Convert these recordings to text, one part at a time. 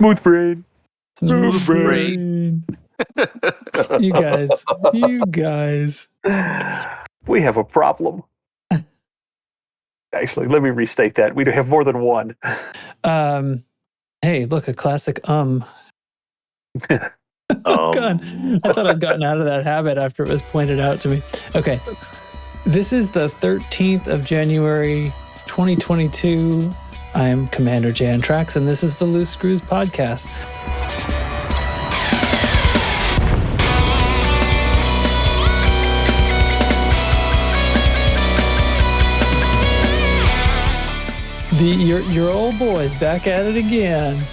Smooth brain. Smooth brain. You guys. We have a problem. Actually, let me restate that. We do have more than one. Hey, look, a classic Oh God, I thought I'd gotten out of that habit after it was pointed out to me. Okay, this is the 13th of January, 2022. I am Commander jnTracks, and this is the Loose Screws podcast. Your old boy's back at it again.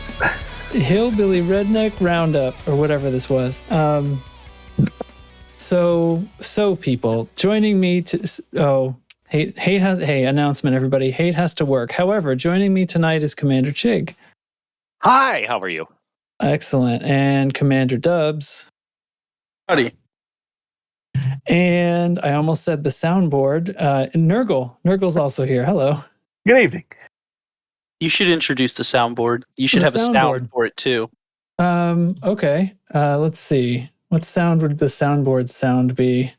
Hillbilly Redneck Roundup, or whatever this was. So people joining me to announcement, everybody. Hate has to work. However, joining me tonight is Commander Chig. Hi, how are you? Excellent. And Commander Dubs. Howdy. And I almost said the soundboard. Nurgle. Nurgle's also here. Hello. Good evening. You should introduce the soundboard. You should have a sound for it too. Okay. Let's see. What sound would the soundboard sound be?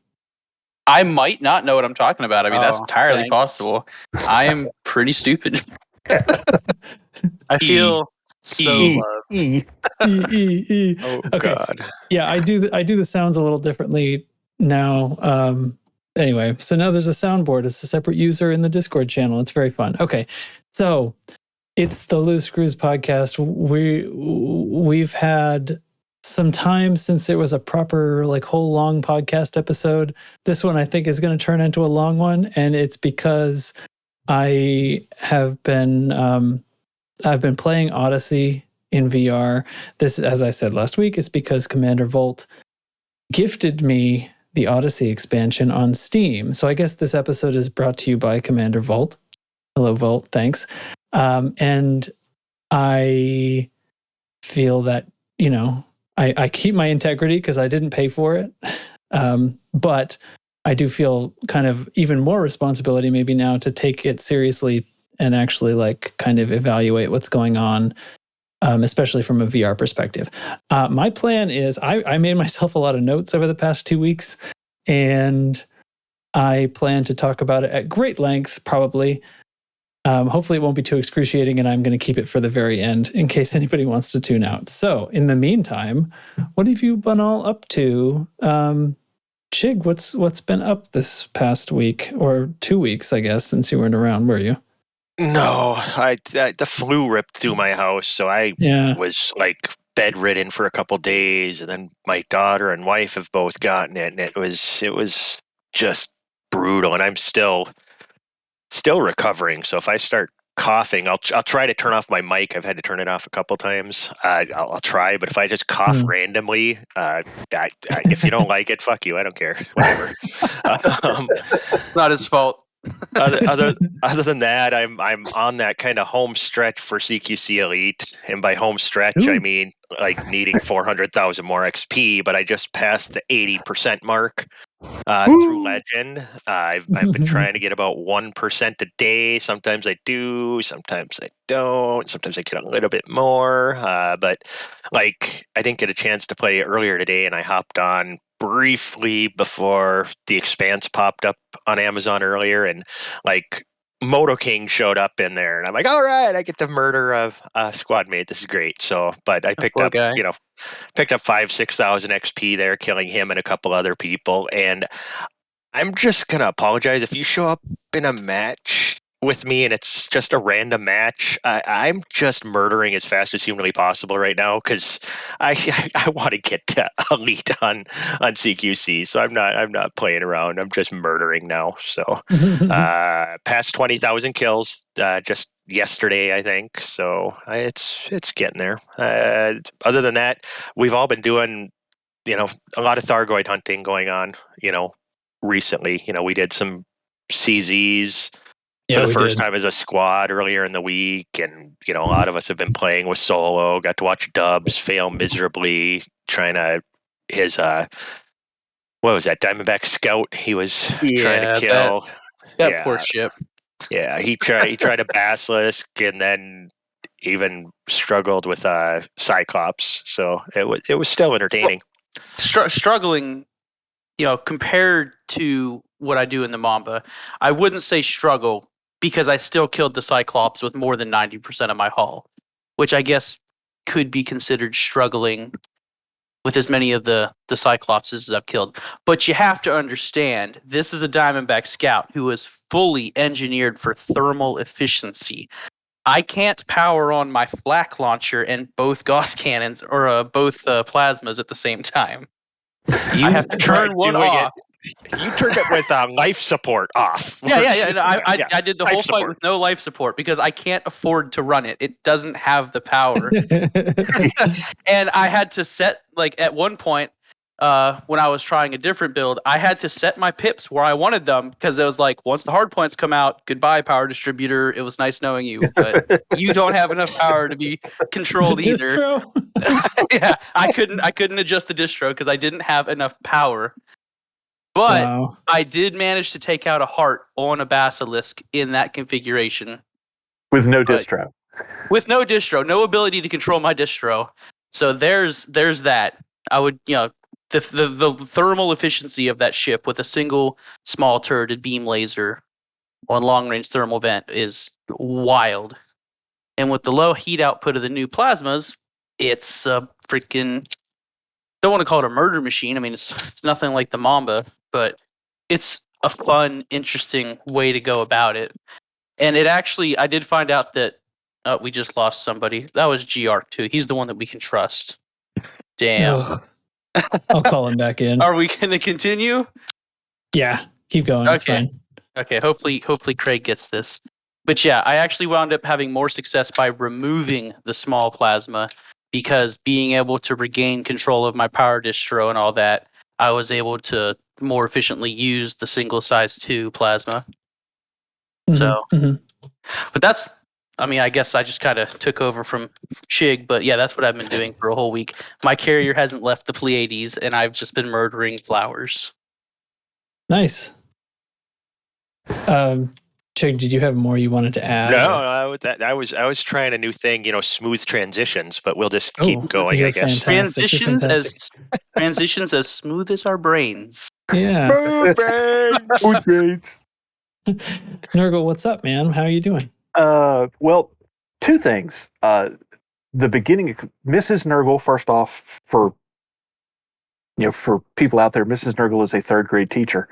I might not know what I'm talking about. I mean, that's entirely possible. I am pretty stupid. I feel so loved. Oh, okay. God. Yeah, I do the sounds a little differently now. Anyway, so now there's a soundboard. It's a separate user in the Discord channel. It's very fun. Okay, so it's the Loose Screws podcast. We've had some time since there was a proper whole long podcast episode. This one I think is going to turn into a long one, and it's because I have been I've been playing Odyssey in VR. This, as I said last week, is because Commander Volt gifted me the Odyssey expansion on Steam. So I guess this episode is brought to you by Commander Volt. Hello, Volt. Thanks. And I feel that, I keep my integrity because I didn't pay for it. But I do feel kind of even more responsibility maybe now to take it seriously and actually kind of evaluate what's going on, especially from a VR perspective. My plan is I made myself a lot of notes over the past 2 weeks, and I plan to talk about it at great length, probably. Hopefully it won't be too excruciating, and I'm going to keep it for the very end in case anybody wants to tune out. So in the meantime, what have you been all up to? Chig, what's been up this past week, or 2 weeks, I guess, since you weren't around, were you? No, the flu ripped through my house, so I was bedridden for a couple days, and then my daughter and wife have both gotten it, and it was just brutal, and I'm still recovering. So if I start coughing, I'll try to turn off my mic. I've had to turn it off a couple times. I'll try, but if I just cough randomly, if you don't like it, fuck you. I don't care. Whatever. It's not his fault. Other than that, I'm on that kind of home stretch for CQC Elite, and by home stretch I mean needing 400,000 more XP. But I just passed the 80% mark through Legend. I've been trying to get about 1% a day. Sometimes I do, sometimes I don't. Sometimes I get a little bit more. But I didn't get a chance to play earlier today, and I hopped on briefly before the Expanse popped up on Amazon earlier, and Moto King showed up in there, and I'm like, all right, I get to murder a squad mate. This is great. So, but I picked up 5,000-6,000 XP there, killing him and a couple other people. And I'm just gonna apologize if you show up in a match with me and it's just a random match. I'm just murdering as fast as humanly possible right now because I want to get to Elite on CQC. So I'm not playing around. I'm just murdering now. So past 20,000 kills just yesterday, I think. So it's getting there. Other than that, we've all been doing a lot of Thargoid hunting going on. Recently, we did some CZs. For the first time as a squad earlier in the week, and a lot of us have been playing with solo. Got to watch Dubs fail miserably trying to his what was that, Diamondback Scout he was trying to kill. That poor ship. Yeah, he tried a basilisk, and then even struggled with Cyclops, so it was still entertaining. Struggling, compared to what I do in the Mamba, I wouldn't say struggle because I still killed the Cyclops with more than 90% of my haul, which I guess could be considered struggling with as many of the Cyclops as I've killed. But you have to understand, this is a Diamondback Scout who is fully engineered for thermal efficiency. I can't power on my flak launcher and both Gauss cannons or both plasmas at the same time. I have to turn one off. You turned it with life support off. Yeah. I did the whole fight with no life support because I can't afford to run it. It doesn't have the power. And I had to set, at one point, when I was trying a different build, I had to set my pips where I wanted them because it was like, once the hard points come out, goodbye, power distributor. It was nice knowing you, but you don't have enough power to be controlled either. Distro? Yeah, I couldn't adjust the distro because I didn't have enough power. But wow. I did manage to take out a heart on a basilisk in that configuration. With no distro. With no distro, no ability to control my distro. So there's that. I would, the thermal efficiency of that ship with a single small turreted beam laser on long range thermal vent is wild. And with the low heat output of the new plasmas, it's a freaking, don't want to call it a murder machine. I mean, it's nothing like the Mamba, but it's a fun, interesting way to go about it. And it actually, I did find out that we just lost somebody. That was GR2. He's the one that we can trust. Damn. I'll call him back in. Are we going to continue? Yeah, keep going. Okay. It's fine. Okay, hopefully Craig gets this. But yeah, I actually wound up having more success by removing the small plasma because being able to regain control of my power distro and all that, I was able to more efficiently use the single size 2 plasma. But that's, I guess I just kind of took over from Chig, but yeah, that's what I've been doing for a whole week. My carrier hasn't left the Pleiades, and I've just been murdering flowers. Nice. Chig, did you have more you wanted to add? No, I was trying a new thing, smooth transitions, but we'll just keep going, I guess. Transitions as smooth as our brains. Yeah. Smooth brains. Nurgle, what's up, man? How are you doing? Well, two things. The beginning, Mrs. Nurgle, first off, for people out there, Mrs. Nurgle is a 3rd grade teacher.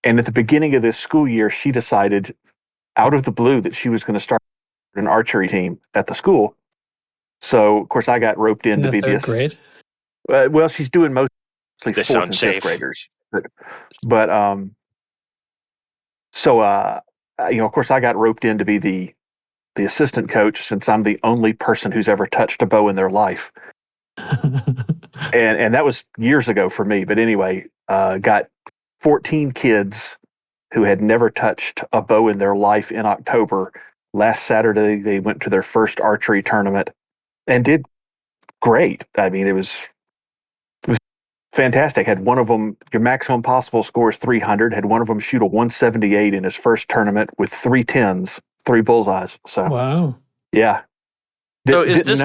And at the beginning of this school year, she decided out of the blue that she was going to start an archery team at the school. So, of course, I got roped in to be this. 3rd grade? Well, she's doing mostly 4th and 5th graders. But of course, I got roped in to be the assistant coach since I'm the only person who's ever touched a bow in their life. and that was years ago for me. But anyway, got 14 kids who had never touched a bow in their life in October. Last Saturday, they went to their first archery tournament and did great. I mean, it was fantastic. Had one of them, your maximum possible score is 300. Had one of them shoot a 178 in his first tournament with 3 10s, 3 bullseyes. So wow, yeah. So is this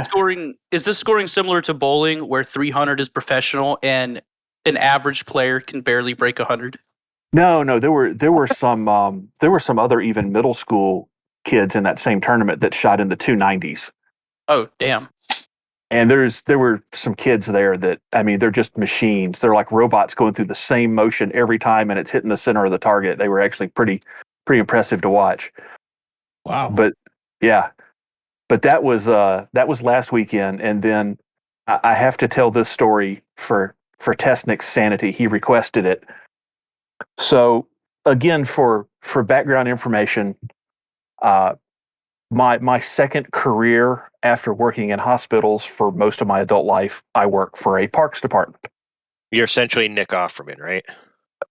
scoring similar to bowling, where 300 is professional and an average player can barely break 100? No. There were some other even middle school kids in that same tournament that shot in the 290s. Oh, damn. And there were some kids there that, they're just machines. They're like robots going through the same motion every time, and it's hitting the center of the target. They were actually pretty impressive to watch. Wow. But yeah, that was last weekend, and then I have to tell this story for Tesnick's sanity. He requested it. So again, for background information, my second career after working in hospitals for most of my adult life, I work for a parks department. You're essentially Nick Offerman, right?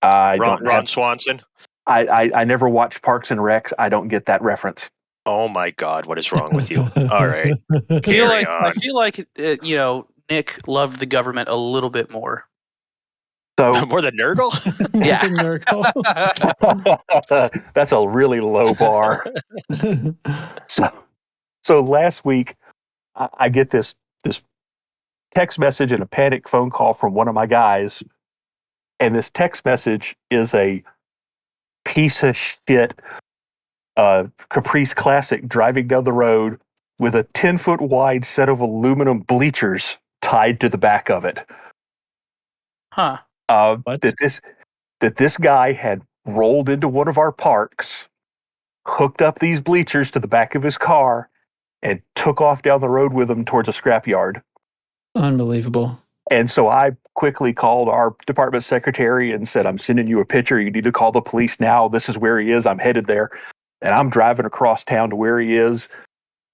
Ron Swanson? I never watched Parks and Recs. I don't get that reference. Oh my God, what is wrong with you? All right. I feel like Nick loved the government a little bit more. So more than Nurgle? Yeah. That's a really low bar. So last week, I get this text message and a panic phone call from one of my guys, and this text message is a piece of shit Caprice Classic driving down the road with a 10-foot wide set of aluminum bleachers tied to the back of it. Huh. That this guy had rolled into one of our parks, hooked up these bleachers to the back of his car, and took off down the road with them towards a scrapyard. Unbelievable. And so I quickly called our department secretary and said, I'm sending you a picture. You need to call the police now. This is where he is. I'm headed there. And I'm driving across town to where he is.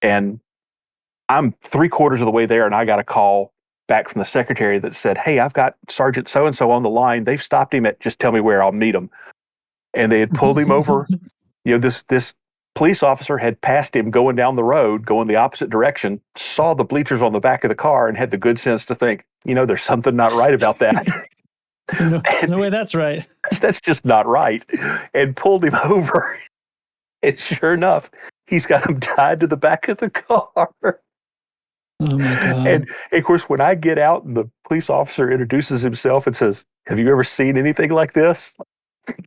And I'm 3/4 of the way there, and I got a call back from the secretary that said, hey, I've got Sergeant so-and-so on the line. They've stopped him at, just tell me where, I'll meet him. And they had pulled him over. This police officer had passed him going down the road, going the opposite direction, saw the bleachers on the back of the car, and had the good sense to think, there's something not right about that. There's no way that's right. That's just not right. And pulled him over. And sure enough, he's got him tied to the back of the car. Oh my God. And of course, when I get out and the police officer introduces himself and says, have you ever seen anything like this?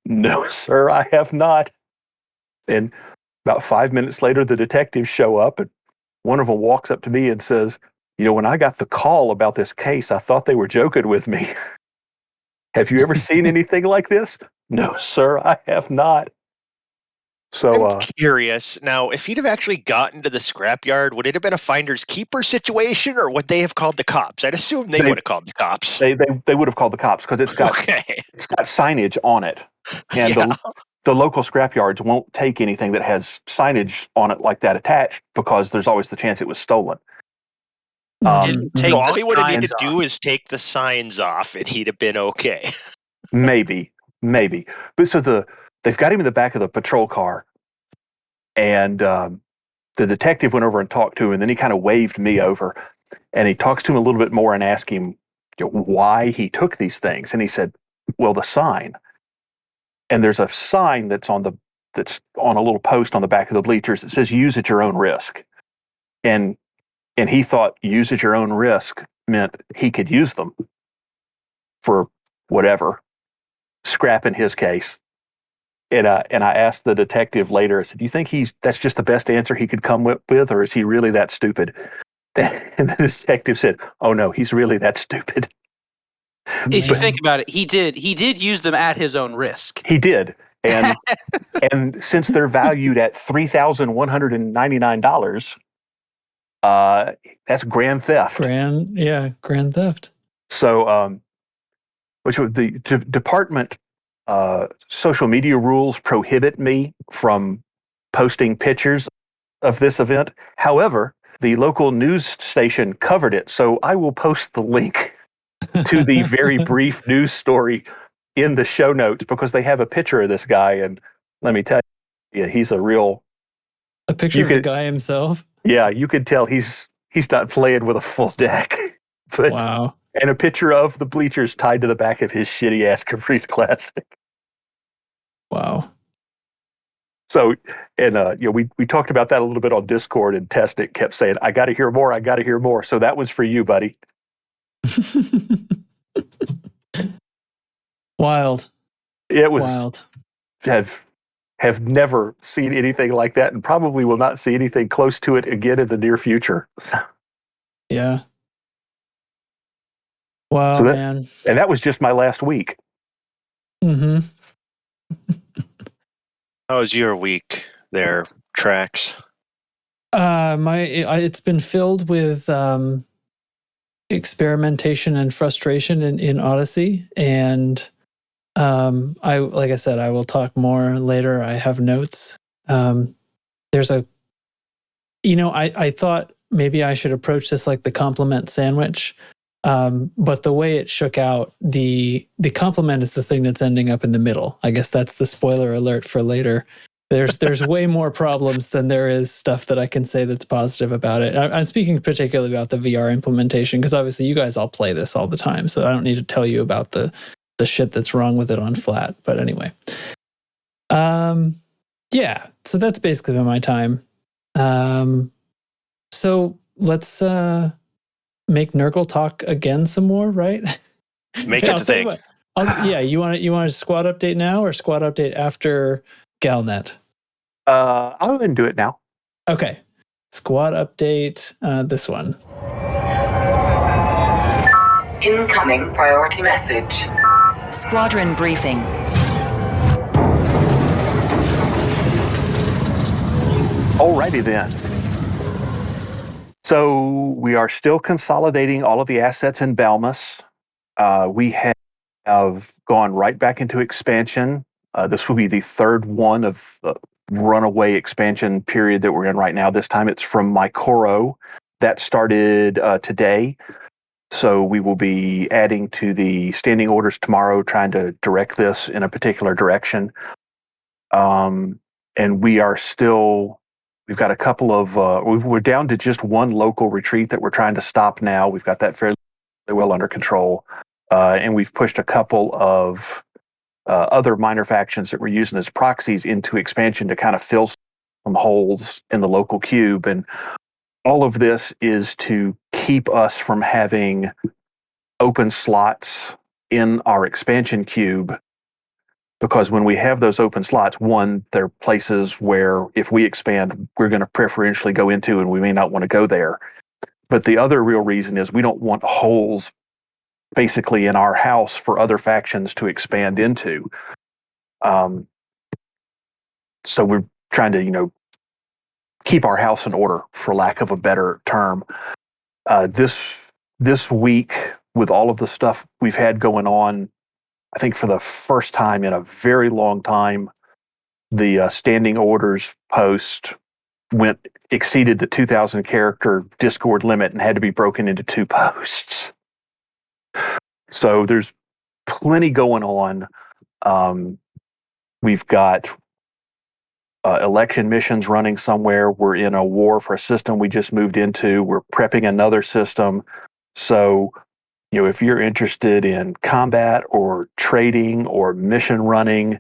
No, sir, I have not. And about 5 minutes later, the detectives show up, and one of them walks up to me and says, when I got the call about this case, I thought they were joking with me. Have you ever seen anything like this? No, sir, I have not. So I'm curious. Now, if he'd have actually gotten to the scrapyard, would it have been a finder's keeper situation, or would they have called the cops? I'd assume they would have called the cops. They would have called the cops because it's got signage on it. And the local scrapyards won't take anything that has signage on it like that attached because there's always the chance it was stolen. All he would have needed to do is take the signs off, and he'd have been okay. Maybe. But so they've got him in the back of the patrol car, and the detective went over and talked to him, and then he kind of waved me over, and he talks to him a little bit more and asked him why he took these things, and he said, well, the sign. And there's a sign that's on a little post on the back of the bleachers that says use at your own risk. And he thought use at your own risk meant he could use them for whatever, scrap in his case. And I asked the detective later, I said, do you think that's just the best answer he could come with, or is he really that stupid? And the detective said, oh no, he's really that stupid. If you think about it, he did use them at his own risk. He did. And and since they're valued at $3,199, that's grand theft. Grand theft. So, which would the department social media rules prohibit me from posting pictures of this event. However, the local news station covered it, so I will post the link to the very brief news story in the show notes because they have a picture of this guy, and let me tell you, he's a picture of the guy himself. Yeah, you could tell he's not playing with a full deck. But, wow. And a picture of the bleachers tied to the back of his shitty ass Caprice Classic. Wow. So, and we talked about that a little bit on Discord, and Testic kept saying, I got to hear more. So that was for you, buddy. Wild. It was wild. Have never seen anything like that, and probably will not see anything close to it again in the near future. Yeah. Wow, so man. And that was just my last week. Mm-hmm. How was your week there, Tracks? It's been filled with experimentation and frustration in Odyssey, and like I said, I will talk more later. I have notes. There's I thought maybe I should approach this like the compliment sandwich. But the way it shook out, the compliment is the thing that's ending up in the middle. I guess that's the spoiler alert for later. There's way more problems than there is stuff that I can say that's positive about it. I'm speaking particularly about the VR implementation because obviously you guys all play this all the time, so I don't need to tell you about the shit that's wrong with it on flat. But anyway, yeah. So that's basically been my time. So let's make Nurgle talk again some more, right? Make it the thing. You want a squad update now or squad update after Galnet? I'll go ahead and do it now. Okay. Squad update, this one. Incoming priority message. Squadron briefing. Alrighty then. So we are still consolidating all of the assets in Balmus. We have gone right back into expansion. This will be the third one of the runaway expansion period that we're in right now. This time it's from Maikoro. That started today. So we will be adding to the standing orders tomorrow, trying to direct this in a particular direction. And we are still, we've got a couple of, we're down to just one local retreat that we're trying to stop now. We've got that fairly well under control. And we've pushed a couple of other minor factions that we're using as proxies into expansion to kind of fill some holes in the local cube. And all of this is to keep us from having open slots in our expansion cube, because when we have those open slots, one, they're places where if we expand, we're going to preferentially go into, and we may not want to go there. But the other real reason is we don't want holes basically in our house for other factions to expand into. So we're trying to, keep our house in order, for lack of a better term. This week, with all of the stuff we've had going on, I think for the first time in a very long time, the standing orders post exceeded the 2,000 character Discord limit and had to be broken into 2 posts. So there's plenty going on. We've got election missions running somewhere. We're in a war for a system we just moved into. We're prepping another system. So, if you're interested in combat or trading or mission running,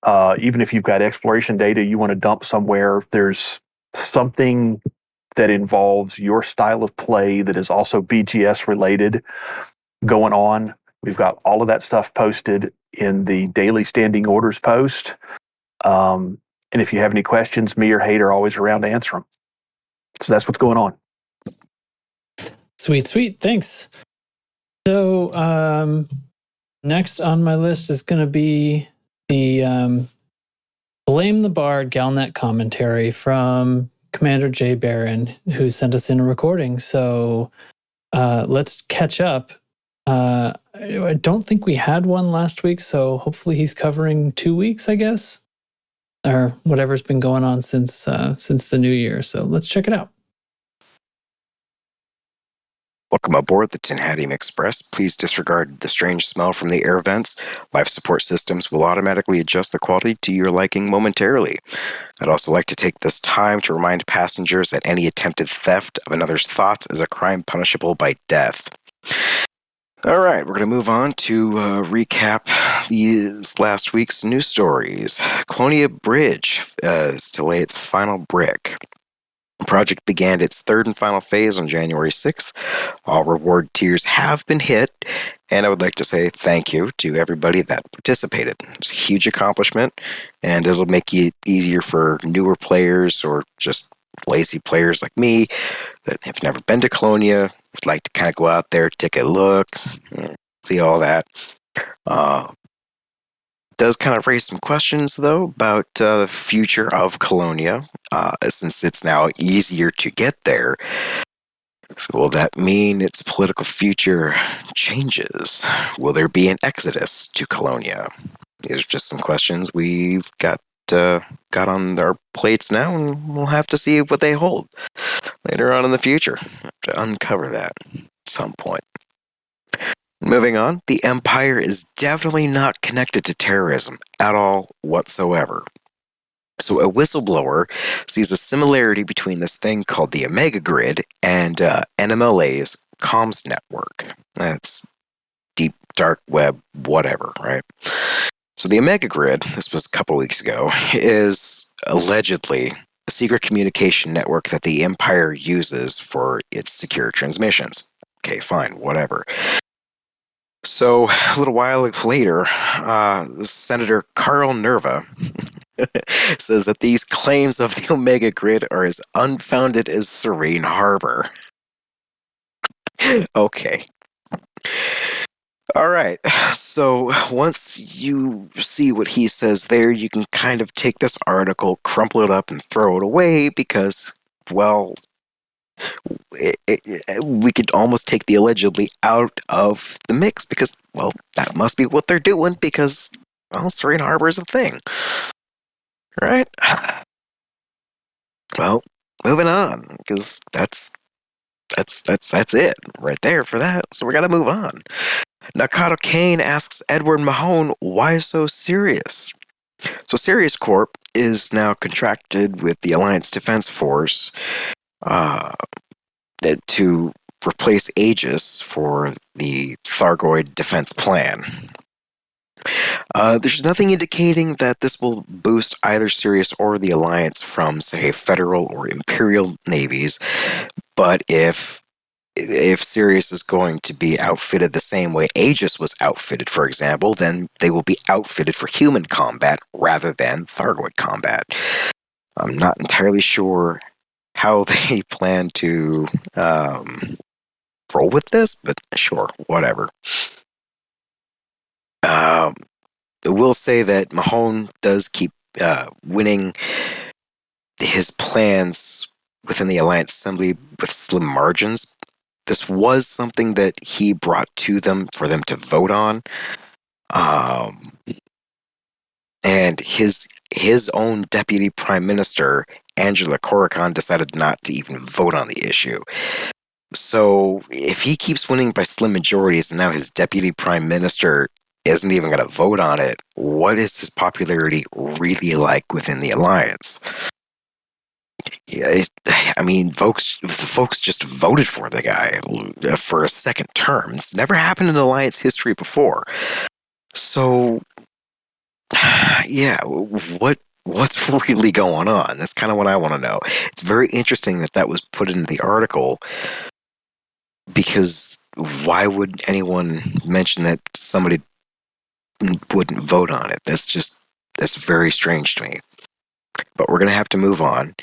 even if you've got exploration data you want to dump somewhere, there's something that involves your style of play that is also BGS related going on. We've got all of that stuff posted in the daily standing orders post. And if you have any questions, me or Hate are always around to answer them. So that's what's going on. Sweet. Thanks. So next on my list is going to be the Blame the Bard Galnet commentary from Commander J. Barron, who sent us in a recording. So let's catch up. I don't think we had one last week, so hopefully he's covering 2 weeks, I guess, or whatever's been going on since the new year. So let's check it out. Welcome aboard the Tinhadium Express. Please disregard the strange smell from the air vents. Life support systems will automatically adjust the quality to your liking momentarily. I'd also like to take this time to remind passengers that any attempted theft of another's thoughts is a crime punishable by death. All right, we're going to move on to recap these last week's news stories. Colonia Bridge is to lay its final brick. The project began its third and final phase on January 6th. All reward tiers have been hit, and I would like to say thank you to everybody that participated. It's a huge accomplishment, and it'll make it easier for newer players or just lazy players like me that have never been to Colonia, would like to kind of go out there, take a look, see all that. Does kind of raise some questions, though, about the future of Colonia, since it's now easier to get there. Will that mean its political future changes? Will there be an exodus to Colonia? These are just some questions we've got on our plates now, and we'll have to see what they hold later on in the future. Have to uncover that at some point. Moving on, the Empire is definitely not connected to terrorism at all whatsoever. So a whistleblower sees a similarity between this thing called the Omega Grid and NMLA's comms network. That's deep, dark web, whatever, right? So the Omega Grid, this was a couple weeks ago, is allegedly a secret communication network that the Empire uses for its secure transmissions. Okay, fine, whatever. So, a little while later, Senator Carl Nerva says that these claims of the Omega Grid are as unfounded as Serene Harbor. Okay. All right. So once you see what he says there, you can kind of take this article, crumple it up, and throw it away because, well, we could almost take the allegedly out of the mix because, well, that must be what they're doing because, well, Serene Harbor is a thing. Right? Well, moving on because that's it right there for that. So we got to move on. Nakato Kane asks Edward Mahone, why so serious? So Sirius Corp is now contracted with the Alliance Defense Force to replace Aegis for the Thargoid Defense Plan. There's nothing indicating that this will boost either Sirius or the Alliance from, say, Federal or Imperial navies, but if Sirius is going to be outfitted the same way Aegis was outfitted, for example, then they will be outfitted for human combat rather than Thargoid combat. I'm not entirely sure how they plan to roll with this, but sure, whatever. I will say that Mahone does keep winning his plans within the Alliance Assembly with slim margins. This was something that he brought to them for them to vote on. And his own deputy prime minister, Angela Corrigan, decided not to even vote on the issue. So if he keeps winning by slim majorities and now his deputy prime minister isn't even going to vote on it, what is his popularity really like within the alliance? Yeah, I mean, the folks just voted for the guy for a second term. It's never happened in alliance history before. So, yeah, what's really going on? That's kind of what I want to know. It's very interesting that was put into the article because why would anyone mention that somebody wouldn't vote on it? That's very strange to me. But we're going to have to move on.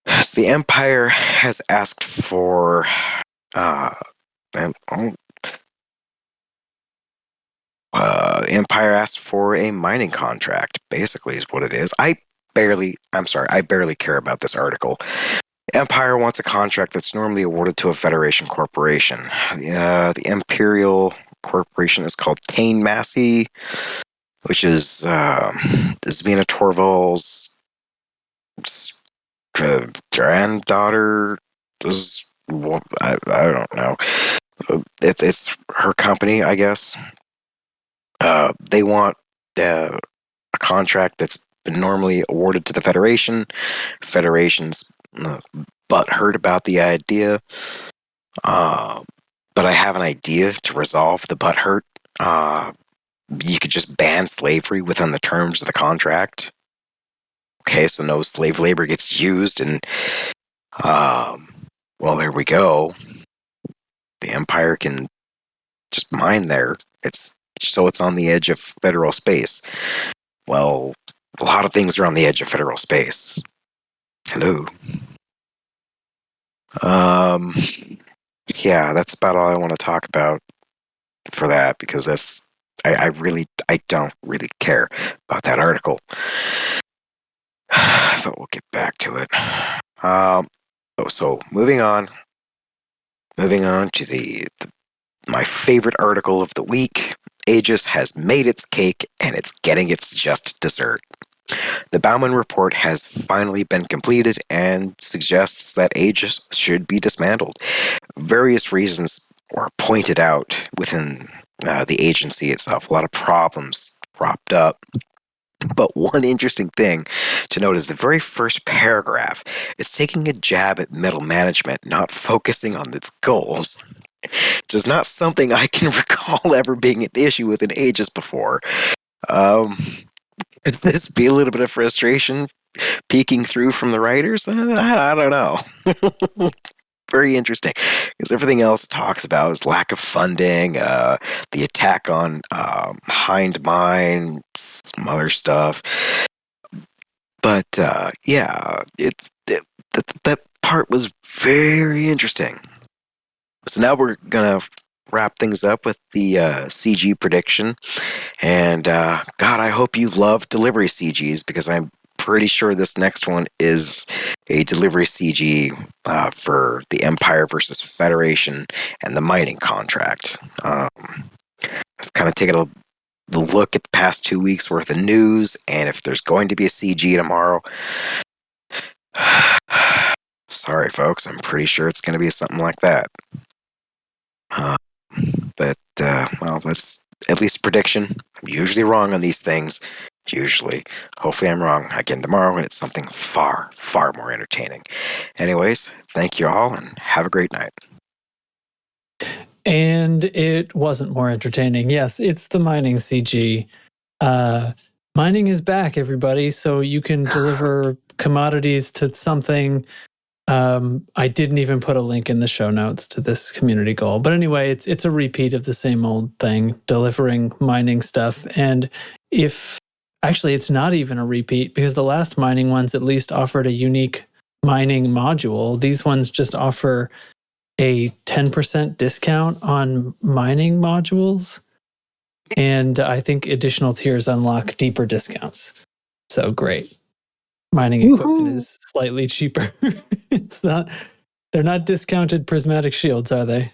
So the Empire has asked for Empire asked for a mining contract, basically is what it is. I barely care about this article. Empire wants a contract that's normally awarded to a Federation corporation. The Imperial corporation is called Kane Massey, which is Zvina Torval's granddaughter. I don't know. It's her company, I guess. They want a contract that's been normally awarded to the Federation. Federation's butthurt about the idea. But I have an idea to resolve the butthurt. You could just ban slavery within the terms of the contract. Okay, so no slave labor gets used, and well, there we go. The Empire can just mine there. It's on the edge of federal space. Well, a lot of things are on the edge of federal space. Hello. Yeah, that's about all I want to talk about for that because I don't really care about that article. But we'll get back to it. So moving on to my favorite article of the week. Aegis has made its cake and it's getting its just dessert. The Bauman report has finally been completed and suggests that Aegis should be dismantled. Various reasons were pointed out within the agency itself. A lot of problems cropped up. But one interesting thing to note is the very first paragraph is taking a jab at middle management, not focusing on its goals. Which is not something I can recall ever being an issue with an Aegis before. Could this be a little bit of frustration peeking through from the writers? I don't know. Very interesting, because everything else it talks about is lack of funding, the attack on Hindmine, some other stuff. But yeah, that part was very interesting. So now we're gonna wrap things up with the CG prediction, and God, I hope you love delivery CGs, because I'm pretty sure this next one is a delivery CG for the Empire versus Federation and the mining contract. I've kind of taken a look at the past 2 weeks worth of news, and if there's going to be a CG tomorrow, sorry folks, I'm pretty sure it's going to be something like that. But well, that's at least a prediction. I'm usually wrong on these things. Usually. Hopefully I'm wrong again tomorrow, and it's something far, far more entertaining. Anyways, thank you all, and have a great night. And it wasn't more entertaining. Yes, it's the mining CG. Mining is back, everybody, so you can deliver commodities to something. I didn't even put a link in the show notes to this community goal. But anyway, it's a repeat of the same old thing, delivering mining stuff. And actually, it's not even a repeat, because the last mining ones at least offered a unique mining module. These ones just offer a 10% discount on mining modules. And I think additional tiers unlock deeper discounts. So great. Mining equipment is slightly cheaper. They're not discounted prismatic shields, are they?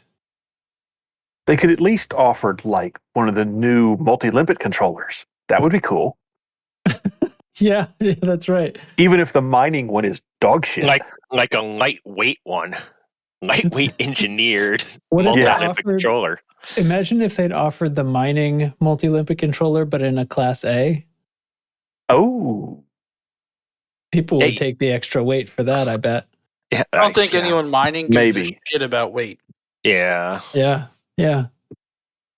They could at least offer like one of the new multi-limpet controllers. That would be cool. Yeah, that's right. Even if the mining one is dog shit. Like a lightweight one. Lightweight engineered What if multi-limpet controller. Imagine if they'd offered the mining multi-limpet controller, but in a class A. Oh. People would take the extra weight for that, I bet. Yeah, I don't think anyone mining gives a shit about weight. Yeah. Yeah.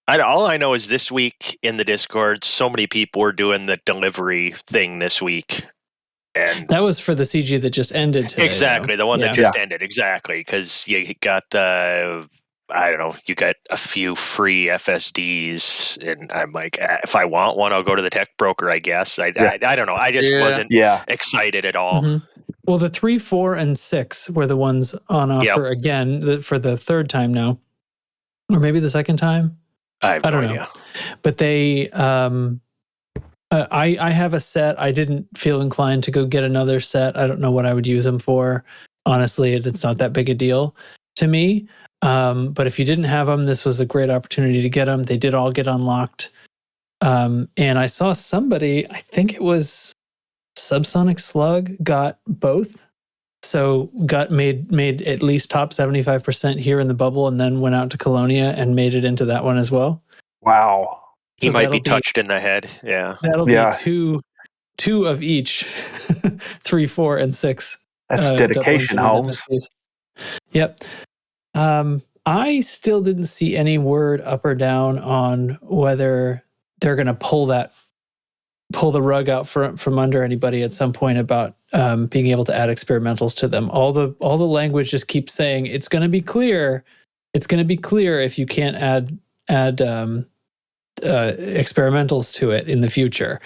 All I know is this week in the Discord, so many people were doing the delivery thing this week. And that was for the CG that just ended today. Exactly, though. the one that just ended. Exactly, because you got you got a few free FSDs, and I'm like, if I want one, I'll go to the tech broker, I guess. I don't know. I just wasn't excited at all. Mm-hmm. Well, the 3, 4, and 6 were the ones on offer again for the third time now, or maybe the second time. I don't know. But they, I have a set. I didn't feel inclined to go get another set. I don't know what I would use them for. Honestly, it's not that big a deal to me. But if you didn't have them, this was a great opportunity to get them. They did all get unlocked. And I saw somebody, I think it was Subsonic Slug, got both. So got made at least top 75% here in the bubble, and then went out to Colonia and made it into that one as well. Wow. He might be touched in the head. Yeah. That'll be two of each, 3, 4, and 6. That's dedication, Holmes. Yep. I still didn't see any word up or down on whether they're going to pull the rug out from under anybody at some point about being able to add experimentals to them. All the language just keeps saying it's going to be clear. It's going to be clear if you can't add experimentals to it in the future.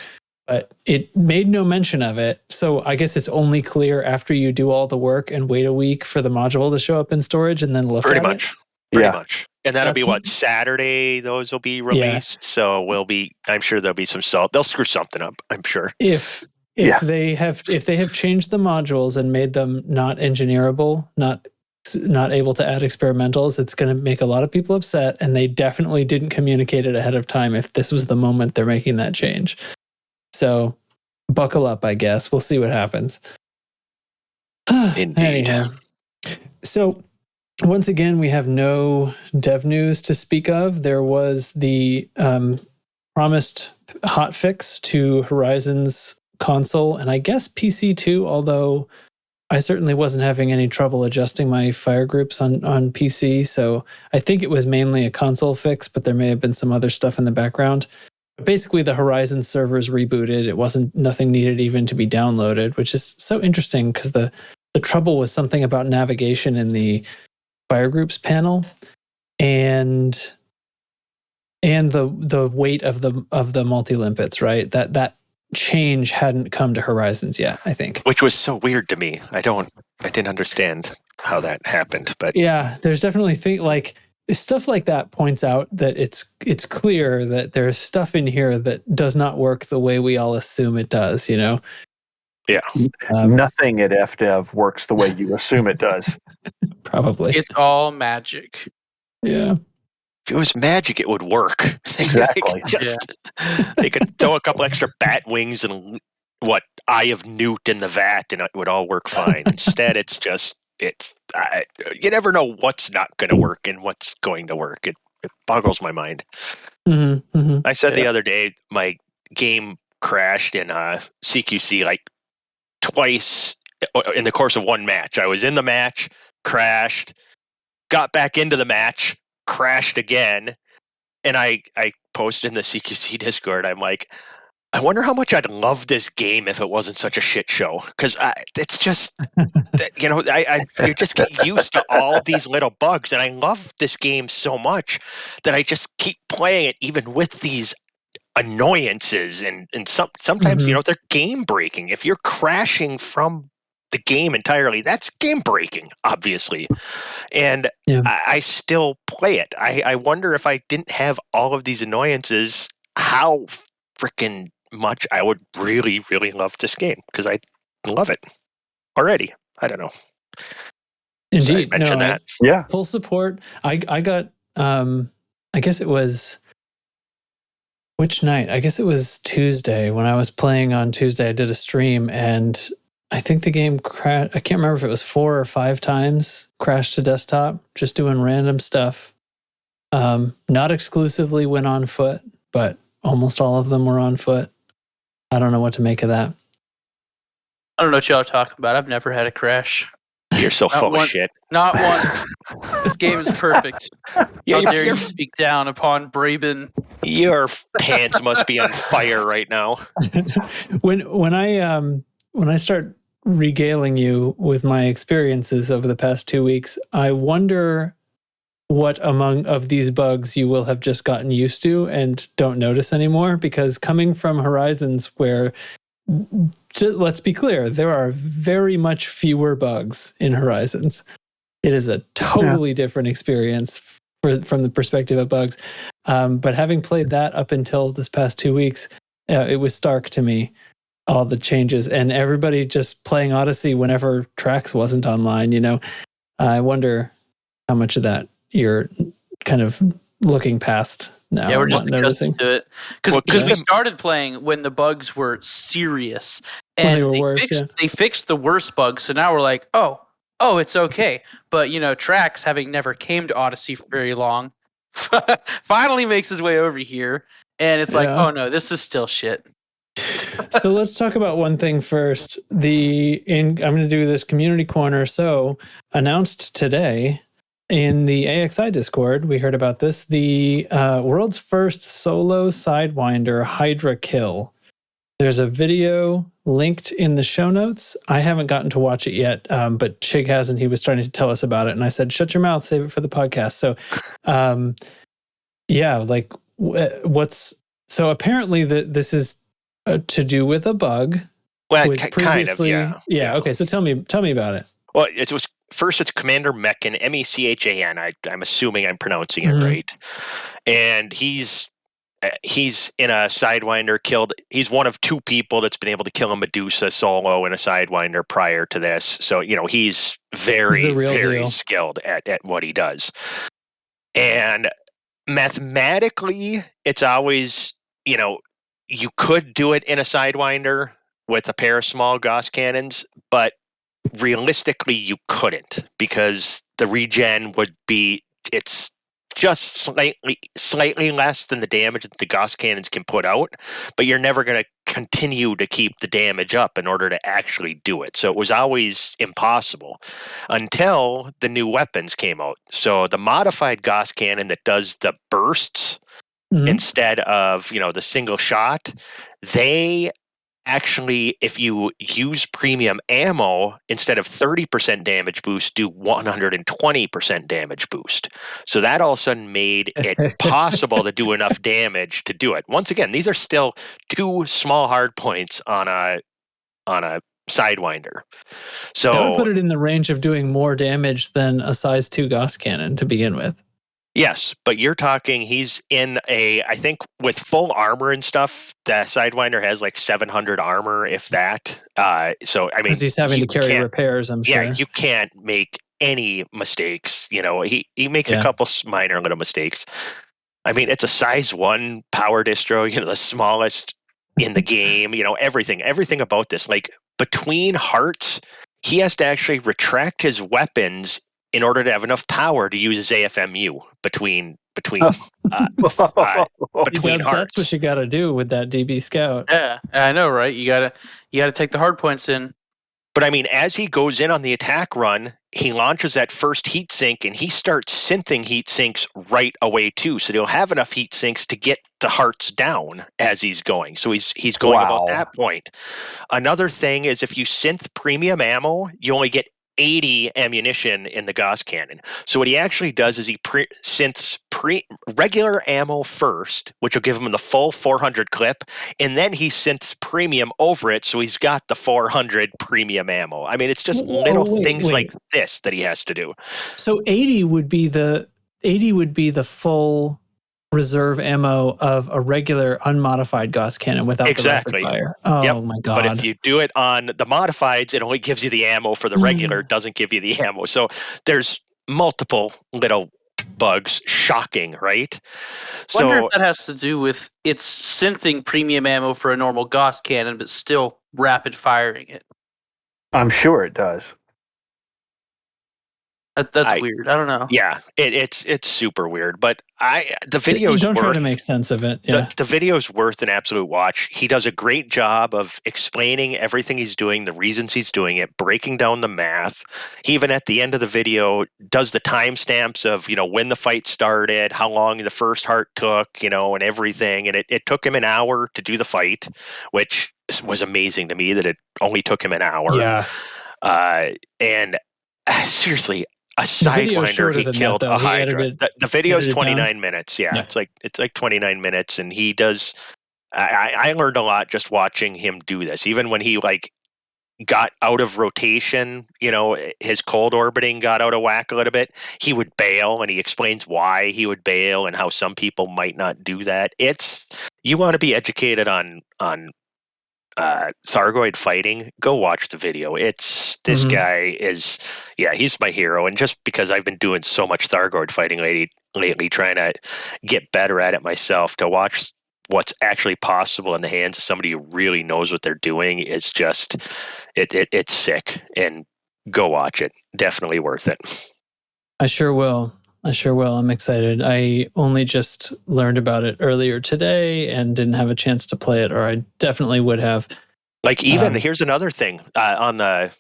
But it made no mention of it. So I guess it's only clear after you do all the work and wait a week for the module to show up in storage and then look at it. Pretty much. And that'll be Saturday those will be released. Yeah. So I'm sure there'll be some salt. They'll screw something up, I'm sure. If they have changed the modules and made them not engineerable, not able to add experimentals, it's going to make a lot of people upset, and they definitely didn't communicate it ahead of time if this was the moment they're making that change. So buckle up, I guess. We'll see what happens. Indeed. Anyhow. So once again, we have no dev news to speak of. There was the promised hotfix to Horizon's console, and I guess PC too, although I certainly wasn't having any trouble adjusting my fire groups on PC. So I think it was mainly a console fix, but there may have been some other stuff in the background. basically the Horizon servers rebooted. It wasn't nothing needed even to be downloaded, which is so interesting because the trouble was something about navigation in the fire groups panel and the weight of the multi-limpets, right? That change hadn't come to Horizons yet, I think. Which was so weird to me. I didn't understand how that happened, but yeah, there's definitely stuff like that points out that it's clear that there's stuff in here that does not work the way we all assume it does, you know? Yeah. Nothing at FDev works the way you assume it does. Probably. It's all magic. Yeah. If it was magic, it would work. Exactly. They could throw a couple extra bat wings and Eye of Newt in the vat, and it would all work fine. Instead, you never know what's not going to work and what's going to work. It boggles my mind. Mm-hmm, mm-hmm. I said the other day my game crashed in CQC like twice in the course of one match. I was in the match, crashed, got back into the match, crashed again, and I posted in the CQC Discord, I'm like, I wonder how much I'd love this game if it wasn't such a shit show. Because it's just, you just get used to all these little bugs. And I love this game so much that I just keep playing it even with these annoyances. And sometimes, Mm-hmm. They're game breaking. If you're crashing from the game entirely, that's game breaking, obviously. And I still play it. I wonder if I didn't have all of these annoyances, how freaking much I would really, really love this game, because I love it already. I don't know. Indeed. So I mentioned that. Yeah. Full support. I got, I guess it was, which night? I guess it was Tuesday. When I was playing on Tuesday, I did a stream and I think the game crashed. I can't remember if it was 4 or 5 times crashed to desktop, just doing random stuff. Not exclusively when on foot, but almost all of them were on foot. I don't know what to make of that. I don't know what y'all are talking about. I've never had a crash. You're so full of shit. Not one. This game is perfect. How dare you speak down upon Braben? Your pants must be on fire right now. When I start regaling you with my experiences over the past 2 weeks, I wonder what among of these bugs you will have just gotten used to and don't notice anymore, because coming from Horizons where, let's be clear, there are very much fewer bugs in Horizons. It is a totally different experience from the perspective of bugs. But having played that up until this past 2 weeks, it was stark to me, all the changes, and everybody just playing Odyssey whenever Trax wasn't online, I wonder how much of that you're kind of looking past now. Yeah, we're just noticing to it. Because we started playing when the bugs were serious. And when they were worse, they fixed the worst bugs, so now we're like, oh, it's okay. But, Trax, having never came to Odyssey for very long, finally makes his way over here. And it's like, oh no, this is still shit. So let's talk about one thing first. I'm going to do this community corner. So announced today in the AXI Discord, we heard about this, the world's first solo sidewinder Hydra kill. There's a video linked in the show notes. I haven't gotten to watch it yet, but Chig has, and he was starting to tell us about it. And I said, shut your mouth, save it for the podcast. So, so apparently this is to do with a bug. Well, kind of, yeah. Okay, so tell me about it. Well, it's Commander Mechan, Mechan. I'm assuming I'm pronouncing it right. And he's in a sidewinder he's one of 2 people that's been able to kill a Medusa solo in a sidewinder prior to this. So, he's very, very skilled at what he does. And mathematically, it's always, you could do it in a sidewinder with a pair of small Gauss cannons, but realistically you couldn't, because the regen would be, it's just slightly less than the damage that the Gauss cannons can put out, but you're never going to continue to keep the damage up in order to actually do it. So it was always impossible until the new weapons came out. So the modified Gauss cannon that does the bursts instead of, the single shot. They actually, if you use premium ammo, instead of 30% damage boost, do 120% damage boost. So that all of a sudden made it possible to do enough damage to do it. Once again, these are still 2 small hard points on a sidewinder. So that would put it in the range of doing more damage than a size 2 Gauss cannon to begin with. Yes, but you're talking he's in I think with full armor and stuff, the Sidewinder has like 700 armor, if that. So, I mean, because he's having to carry repairs, I'm sure. Yeah, you can't make any mistakes. He makes a couple minor little mistakes. I mean, it's a size 1 power distro, the smallest in the game, everything about this. Like, between hearts, he has to actually retract his weapons in order to have enough power to use his AFMU between hearts. That's what you got to do with that DB Scout. Yeah, I know, right? You gotta take the hard points in. But I mean, as he goes in on the attack run, he launches that first heat sink, and he starts synthing heat sinks right away too. So he'll have enough heat sinks to get the hearts down as he's going. So he's going about that point. Another thing is, if you synth premium ammo, you only get 80 ammunition in the Gauss cannon. So what he actually does is he synths regular ammo first, which will give him the full 400 clip, and then he synths premium over it, so he's got the 400 premium ammo. I mean, it's just little things like this that he has to do. So 80 would be the full reserve ammo of a regular unmodified Gauss cannon without the rapid fire. Oh my god. But if you do it on the modifieds, it only gives you the ammo for the regular, doesn't give you the ammo. So there's multiple little bugs. Shocking, right? I wonder if that has to do with it's synthing premium ammo for a normal Gauss cannon, but still rapid firing it. I'm sure it does. That's weird. I don't know. Yeah, it's super weird. But the video's don't try to make sense of it. Yeah. The video's worth an absolute watch. He does a great job of explaining everything he's doing, the reasons he's doing it, breaking down the math. He even at the end of the video does the timestamps of when the fight started, how long the first heart took, and everything. And it took him an hour to do the fight, which was amazing to me that it only took him an hour. Yeah. And seriously, a sidewinder, he killed a Hydra. The video is 29 minutes. Yeah, it's like 29 minutes, and he does. I learned a lot just watching him do this. Even when he got out of rotation, his cold orbiting got out of whack a little bit. He would bail, and he explains why he would bail and how some people might not do that. You want to be educated on Thargoid fighting, go watch the video. This guy is, he's my hero. And just because I've been doing so much Thargoid fighting lately, trying to get better at it myself, to watch what's actually possible in the hands of somebody who really knows what they're doing is just, it's sick. And go watch it. Definitely worth it. I sure will. I'm excited. I only just learned about it earlier today and didn't have a chance to play it, or I definitely would have. Here's another thing on the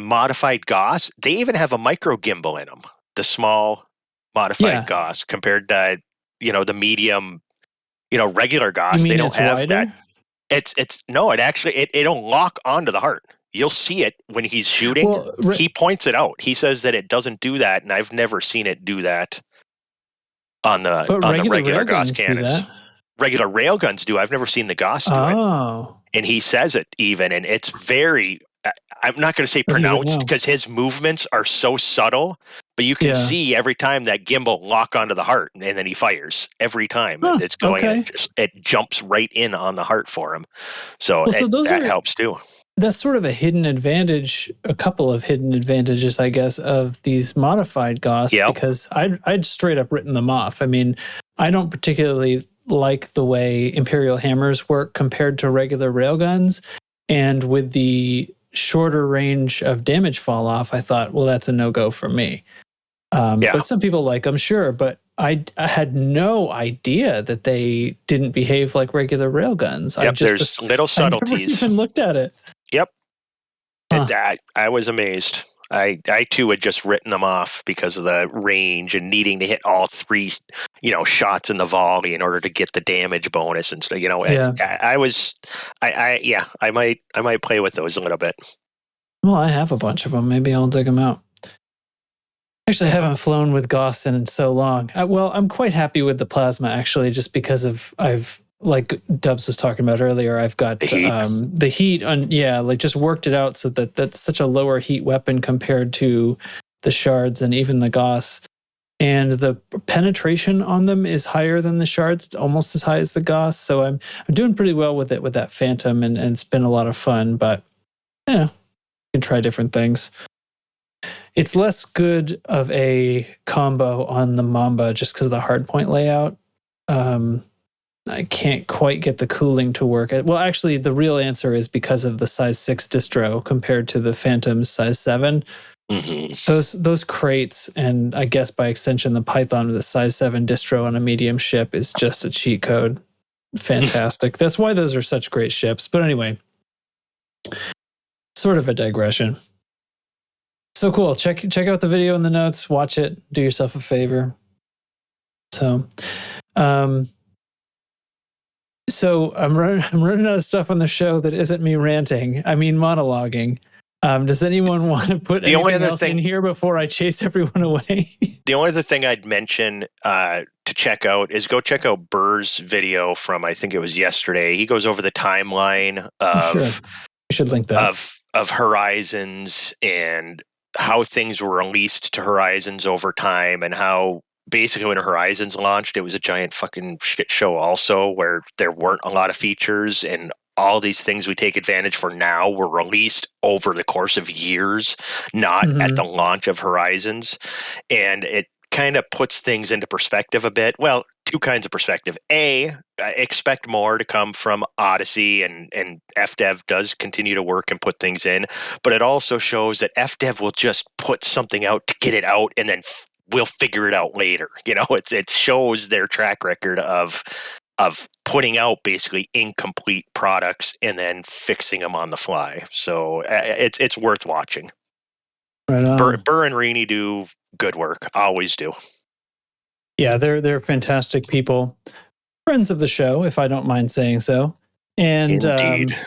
modified Gauss, they even have a micro gimbal in them. The small modified Gauss compared to the medium, regular Gauss. They don't have wider? That. It'll lock onto the heart. You'll see it when he's shooting. Well, he points it out. He says that it doesn't do that, and I've never seen it do that on the regular Gauss cannons. Regular railguns do. I've never seen the Gauss do it. And he says it even, and it's very. I'm not going to say pronounced because his movements are so subtle, but you can see every time that gimbal lock onto the heart, and then he fires every time. It's going. And it jumps right in on the heart for him. So that helps too. That's sort of a hidden advantage, a couple of hidden advantages, I guess, of these modified Gauss, because I'd straight up written them off. I mean, I don't particularly like the way Imperial hammers work compared to regular railguns. And with the shorter range of damage fall off, I thought, well, that's a no-go for me. But some people like them, sure. But I had no idea that they didn't behave like regular railguns. There's little subtleties. I never even looked at it. Yep. I was amazed. I too had just written them off because of the range and needing to hit all 3, shots in the volley in order to get the damage bonus. And so, Yeah. I might play with those a little bit. Well, I have a bunch of them. Maybe I'll dig them out. Actually, I haven't flown with Gauss in so long. I'm quite happy with the plasma, actually, just because I've, like Dubs was talking about earlier, I've got the heat on, just worked it out so that that's such a lower heat weapon compared to the shards and even the Gauss. And the penetration on them is higher than the shards. It's almost as high as the Gauss. So I'm doing pretty well with it, with that Phantom, and it's been a lot of fun, but you can try different things. It's less good of a combo on the Mamba just because of the hardpoint layout. I can't quite get the cooling to work. Well, actually, the real answer is because of the size 6 distro compared to the Phantom's size 7. Mm-hmm. Those crates, and I guess by extension the Python with the size 7 distro on a medium ship is just a cheat code. Fantastic. That's why those are such great ships. But anyway, sort of a digression. So cool. Check out the video in the notes. Watch it. Do yourself a favor. So I'm running out of stuff on the show that isn't me ranting. I mean monologuing. Does anyone want to put anything else in here before I chase everyone away? The only other thing I'd mention to check out is go check out Burr's video from, I think it was yesterday. He goes over the timeline of Sure. You should link that. of Horizons and how things were released to Horizons over time, and how basically when Horizons launched, it was a giant fucking shit show also, where there weren't a lot of features, and all these things we take advantage for now were released over the course of years, not at the launch of Horizons. And it kind of puts things into perspective a bit. Well, 2 kinds of perspective. A, expect more to come from Odyssey, and FDev does continue to work and put things in, but it also shows that FDev will just put something out to get it out, and then we'll figure it out later. It shows their track record of putting out basically incomplete products and then fixing them on the fly. So it's worth watching. Right on. Burr and Rini do good work. Always do. Yeah, they're fantastic people. Friends of the show, if I don't mind saying so. And Indeed.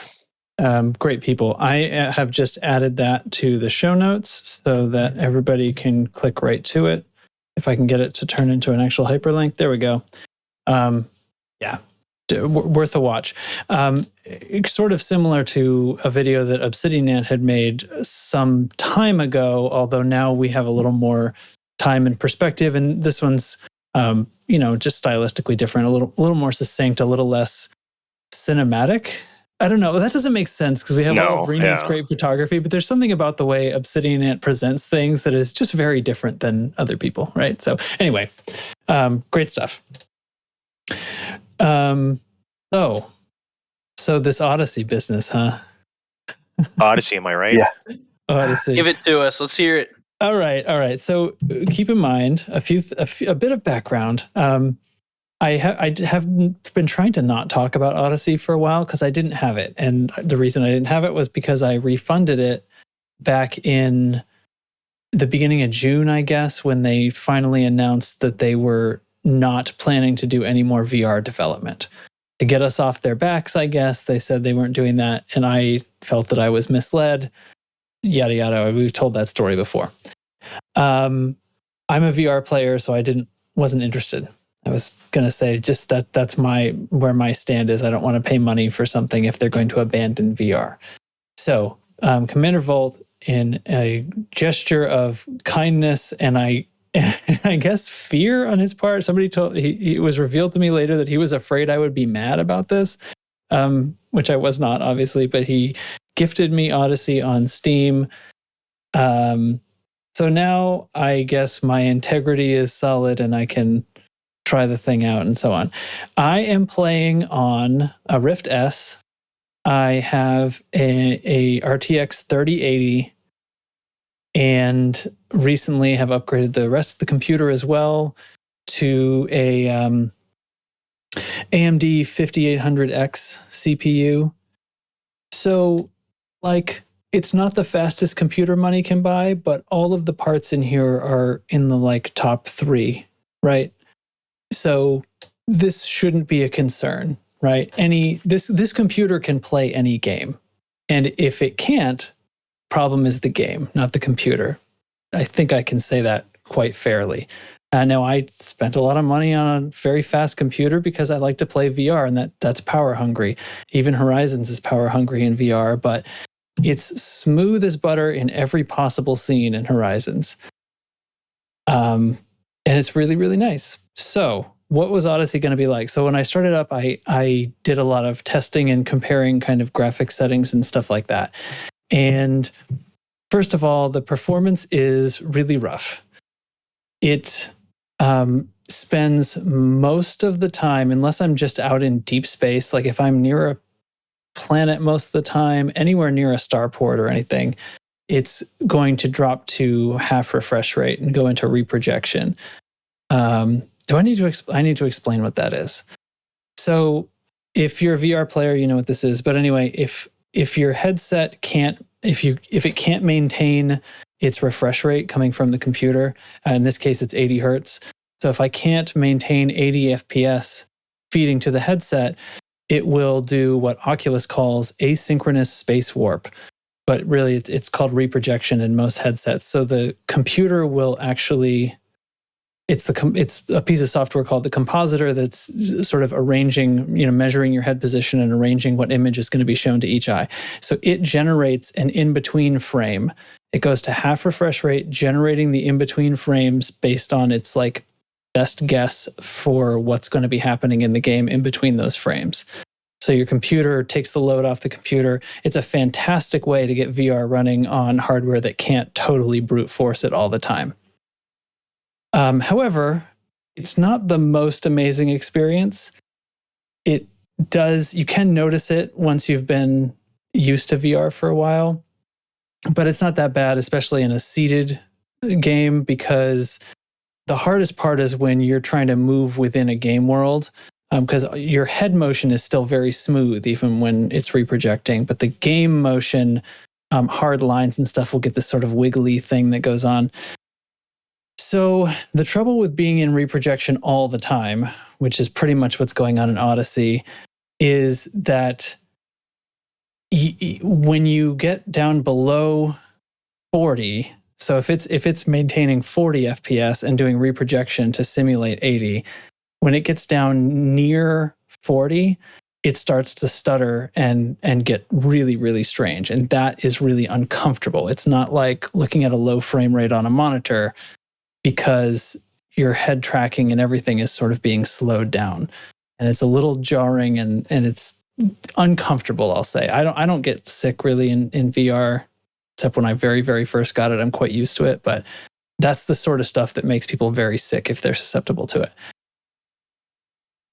Great people. I have just added that to the show notes so that everybody can click right to it. If I can get it to turn into an actual hyperlink. There we go. Worth a watch. Sort of similar to a video that Obsidian had made some time ago, although now we have a little more time and perspective, and this one's just stylistically different, a little more succinct, a little less cinematic. I don't know. That doesn't make sense because we have all of Rina's great photography, but there's something about the way Obsidian Ant presents things that is just very different than other people, right? So anyway, great stuff. So this Odyssey business, huh? Odyssey, am I right? Yeah. Odyssey. Give it to us. Let's hear it. All right. So keep in mind a bit of background. I have been trying to not talk about Odyssey for a while because I didn't have it, and the reason I didn't have it was because I refunded it back in the beginning of June, I guess, when they finally announced that they were not planning to do any more VR development. To get us off their backs, I guess, they said they weren't doing that, and I felt that I was misled. Yada, yada. We've told that story before. I'm a VR player, so I wasn't interested. I was going to say just that's where my stand is. I don't want to pay money for something if they're going to abandon VR. So Commander Volt, in a gesture of kindness and I guess fear on his part, it was revealed to me later that he was afraid I would be mad about this, which I was not, obviously, but he gifted me Odyssey on Steam. So now I guess my integrity is solid and I can try the thing out and so on. I am playing on a Rift S. I have a RTX 3080 and recently have upgraded the rest of the computer as well to a AMD 5800X CPU. So, like, it's not the fastest computer money can buy, but all of the parts in here are in the like top 3, right? So this shouldn't be a concern, right? This computer can play any game. And if it can't, problem is the game, not the computer. I think I can say that quite fairly. Now, I spent a lot of money on a very fast computer because I like to play VR, and that's power hungry. Even Horizons is power hungry in VR, but it's smooth as butter in every possible scene in Horizons. And it's really, really nice. So what was Odyssey going to be like? So when I started up, I did a lot of testing and comparing kind of graphic settings and stuff like that. And first of all, the performance is really rough. It spends most of the time, unless I'm just out in deep space, like if I'm near a planet most of the time, anywhere near a starport or anything, it's going to drop to half refresh rate and go into reprojection. I need to explain what that is. So if you're a VR player, you know what this is. But anyway, if your headset if it can't maintain its refresh rate coming from the computer, in this case it's 80 hertz. So if I can't maintain 80 FPS feeding to the headset, it will do what Oculus calls asynchronous space warp. But really it's called reprojection in most headsets. So the computer will actually, it's a piece of software called the compositor that's sort of arranging, measuring your head position and arranging what image is going to be shown to each eye. So it generates an in-between frame. It goes to half refresh rate, generating the in-between frames based on its like best guess for what's going to be happening in the game in between those frames. So your computer takes the load off the computer. It's a fantastic way to get VR running on hardware that can't totally brute force it all the time. However, it's not the most amazing experience. You can notice it once you've been used to VR for a while, but it's not that bad, especially in a seated game, because the hardest part is when you're trying to move within a game world, because your head motion is still very smooth, even when it's reprojecting, but the game motion, hard lines and stuff will get this sort of wiggly thing that goes on. So the trouble with being in reprojection all the time, which is pretty much what's going on in Odyssey, is that when you get down below 40, so if it's maintaining 40 FPS and doing reprojection to simulate 80, when it gets down near 40, it starts to stutter and get really, really strange. And that is really uncomfortable. It's not like looking at a low frame rate on a monitor, because your head tracking and everything is sort of being slowed down. And it's a little jarring and it's uncomfortable, I'll say. I don't get sick really in VR, except when I very, very first got it. I'm quite used to it, but that's the sort of stuff that makes people very sick if they're susceptible to it.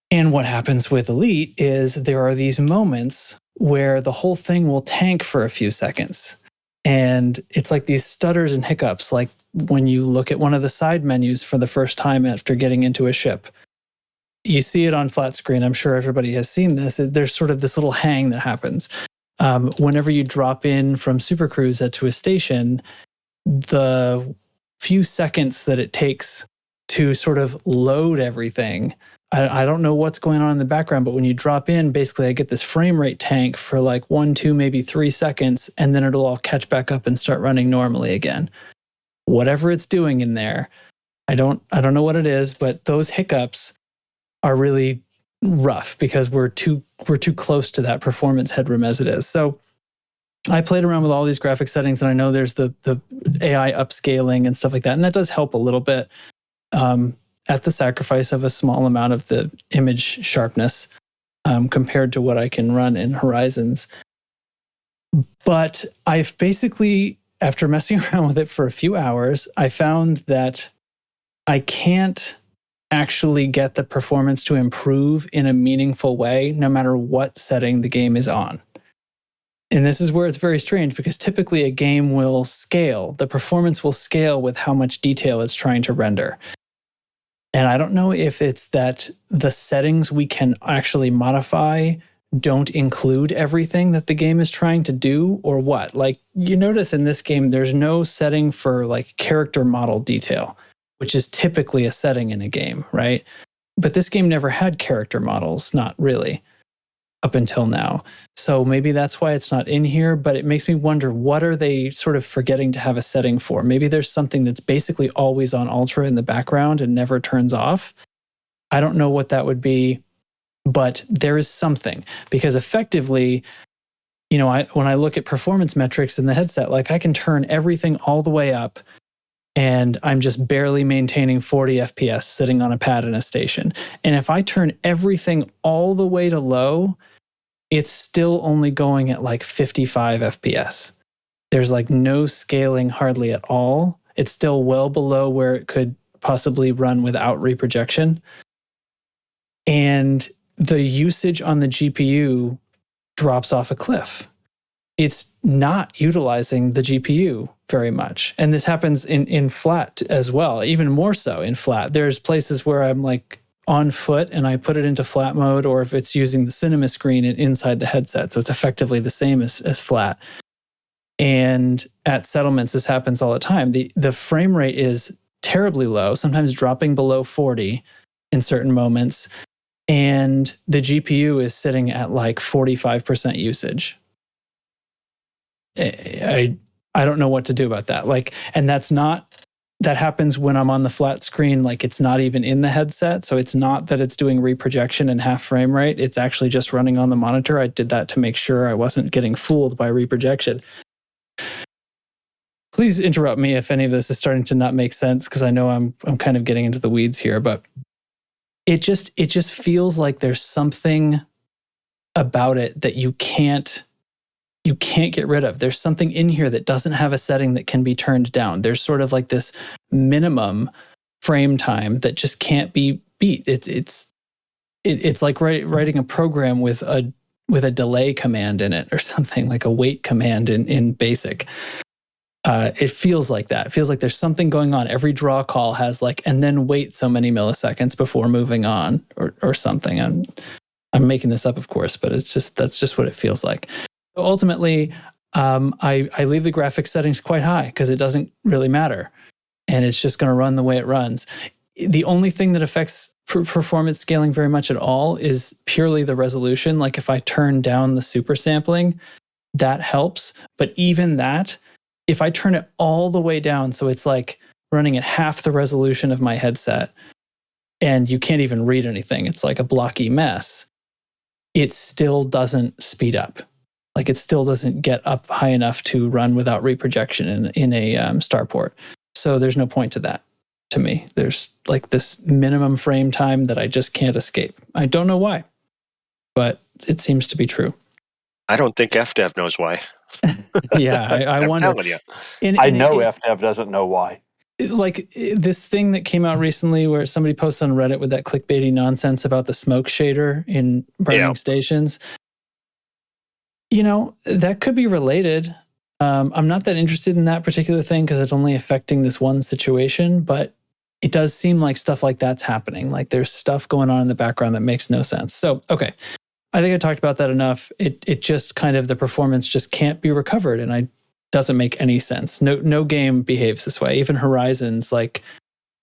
And what happens with Elite is there are these moments where the whole thing will tank for a few seconds. And it's like these stutters and hiccups, like when you look at one of the side menus for the first time after getting into a ship. You see it on flat screen. I'm sure everybody has seen this. There's sort of this little hang that happens. Whenever you drop in from Super Cruise to a station, the few seconds that it takes to sort of load everything, I don't know what's going on in the background, but when you drop in, basically I get this frame rate tank for like 1, 2, maybe 3 seconds, and then it'll all catch back up and start running normally again. Whatever it's doing in there, I don't know what it is, but those hiccups are really rough because we're too close to that performance headroom as it is. So I played around with all these graphic settings, and I know there's the AI upscaling and stuff like that, and that does help a little bit at the sacrifice of a small amount of the image sharpness compared to what I can run in Horizons. But I've basically, after messing around with it for a few hours, I found that I can't actually get the performance to improve in a meaningful way, no matter what setting the game is on. And this is where it's very strange, because typically a game will scale. The performance will scale with how much detail it's trying to render. And I don't know if it's that the settings we can actually modify don't include everything that the game is trying to do, or what? Like, you notice in this game, there's no setting for like character model detail, which is typically a setting in a game, right? But this game never had character models, not really, up until now. So maybe that's why it's not in here, but it makes me wonder, what are they sort of forgetting to have a setting for? Maybe there's something that's basically always on ultra in the background and never turns off. I don't know what that would be, but there is something, because effectively, you know, when I look at performance metrics in the headset, like I can turn everything all the way up and I'm just barely maintaining 40 FPS sitting on a pad in a station. And if I turn everything all the way to low, it's still only going at like 55 FPS. There's like no scaling hardly at all. It's still well below where it could possibly run without reprojection. And the usage on the GPU drops off a cliff. It's not utilizing the GPU very much. And this happens in flat as well, even more so in flat. There's places where I'm like on foot and I put it into flat mode, or if it's using the cinema screen inside the headset. So it's effectively the same as flat. And at settlements, this happens all the time. The frame rate is terribly low, sometimes dropping below 40 in certain moments. And the GPU is sitting at like 45% usage. I don't know what to do about that. Like, and that happens when I'm on the flat screen. Like, it's not even in the headset. So it's not that it's doing reprojection and half frame rate. It's actually just running on the monitor. I did that to make sure I wasn't getting fooled by reprojection. Please interrupt me if any of this is starting to not make sense, because I know I'm kind of getting into the weeds here, but it just feels like there's something about it that you can't get rid of. There's something in here that doesn't have a setting that can be turned down. There's sort of like this minimum frame time that just can't be beat. It's like writing a program with a delay command in it, or something like a wait command in BASIC. It feels like that. It feels like there's something going on. Every draw call has like, and then wait so many milliseconds before moving on, or something. I'm making this up, of course, but that's just what it feels like. So ultimately, I leave the graphics settings quite high because it doesn't really matter, and it's just going to run the way it runs. The only thing that affects performance scaling very much at all is purely the resolution. Like if I turn down the super sampling, that helps. But even that, if I turn it all the way down, so it's like running at half the resolution of my headset, and you can't even read anything, it's like a blocky mess, it still doesn't speed up. Like it still doesn't get up high enough to run without reprojection in a starport. So there's no point to that, to me. There's like this minimum frame time that I just can't escape. I don't know why, but it seems to be true. I don't think FDev knows why. Yeah, I wonder. I'm telling you. I know FDev doesn't know why. Like this thing that came out recently where somebody posted on Reddit with that clickbaity nonsense about the smoke shader in burning stations. You know, that could be related. I'm not that interested in that particular thing because it's only affecting this one situation, but it does seem like stuff like that's happening. Like there's stuff going on in the background that makes no sense. So, okay. I think I talked about that enough. It just kind of, the performance just can't be recovered, and it doesn't make any sense. No game behaves this way. Even Horizons, like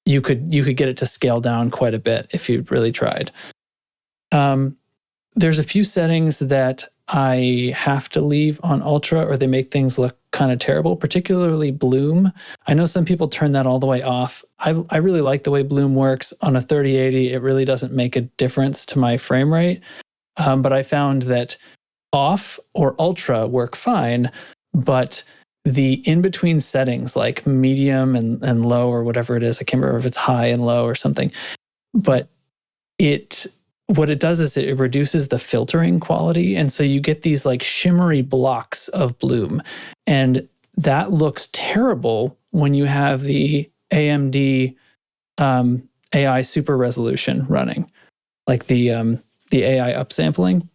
you could get it to scale down quite a bit if you really tried. There's a few settings that I have to leave on Ultra, or they make things look kind of terrible, particularly bloom. I know some people turn that all the way off. I really like the way bloom works. On a 3080, it really doesn't make a difference to my frame rate. But I found that off or ultra work fine, but the in-between settings like medium and low or whatever it is, I can't remember if it's high and low or something, but what it does is it reduces the filtering quality. And so you get these like shimmery blocks of bloom. And that looks terrible when you have the AMD AI super resolution running, like the AI upsampling.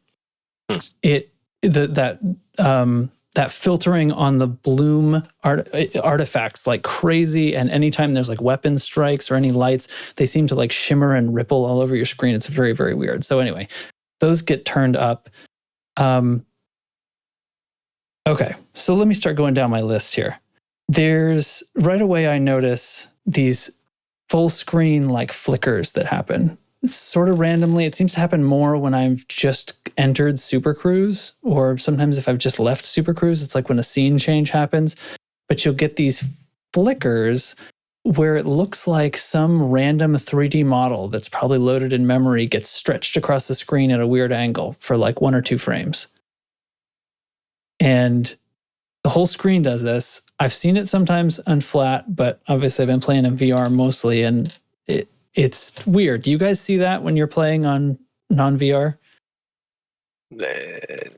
That filtering on the bloom artifacts like crazy, and anytime there's like weapon strikes or any lights, they seem to like shimmer and ripple all over your screen. It's very, very weird. So anyway, those get turned up. Okay, so let me start going down my list here. There's right away I notice these full screen like flickers that happen. It's sort of randomly. It seems to happen more when I've just entered Super Cruise, or sometimes if I've just left Super Cruise, it's like when a scene change happens. But you'll get these flickers where it looks like some random 3D model that's probably loaded in memory gets stretched across the screen at a weird angle for like 1 or 2 frames. And the whole screen does this. I've seen it sometimes on flat, but obviously I've been playing in VR mostly, and it's weird. Do you guys see that when you're playing on non-VR? If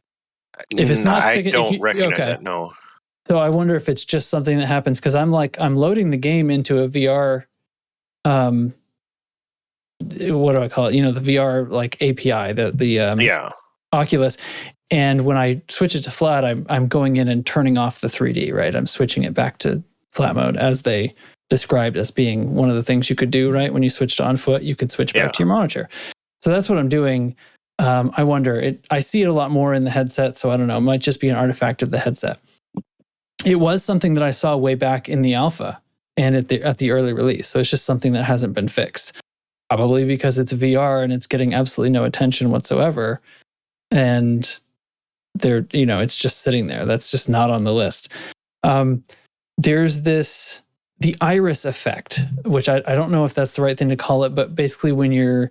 it's not sticking, I don't recognize that, no. So I wonder if it's just something that happens, because I'm loading the game into a VR, what do I call it? The VR like API, the Oculus. And when I switch it to flat, I'm going in and turning off the 3D, right? I'm switching it back to flat mode, as they described as being one of the things you could do, right? When you switch to on foot, you could switch back to your monitor. So that's what I'm doing. I wonder, I see it a lot more in the headset, so I don't know. It might just be an artifact of the headset. It was something that I saw way back in the alpha and at the early release. So it's just something that hasn't been fixed. Probably because it's VR and it's getting absolutely no attention whatsoever. And it's just sitting there. That's just not on the list. There's the iris effect, which I don't know if that's the right thing to call it, but basically when your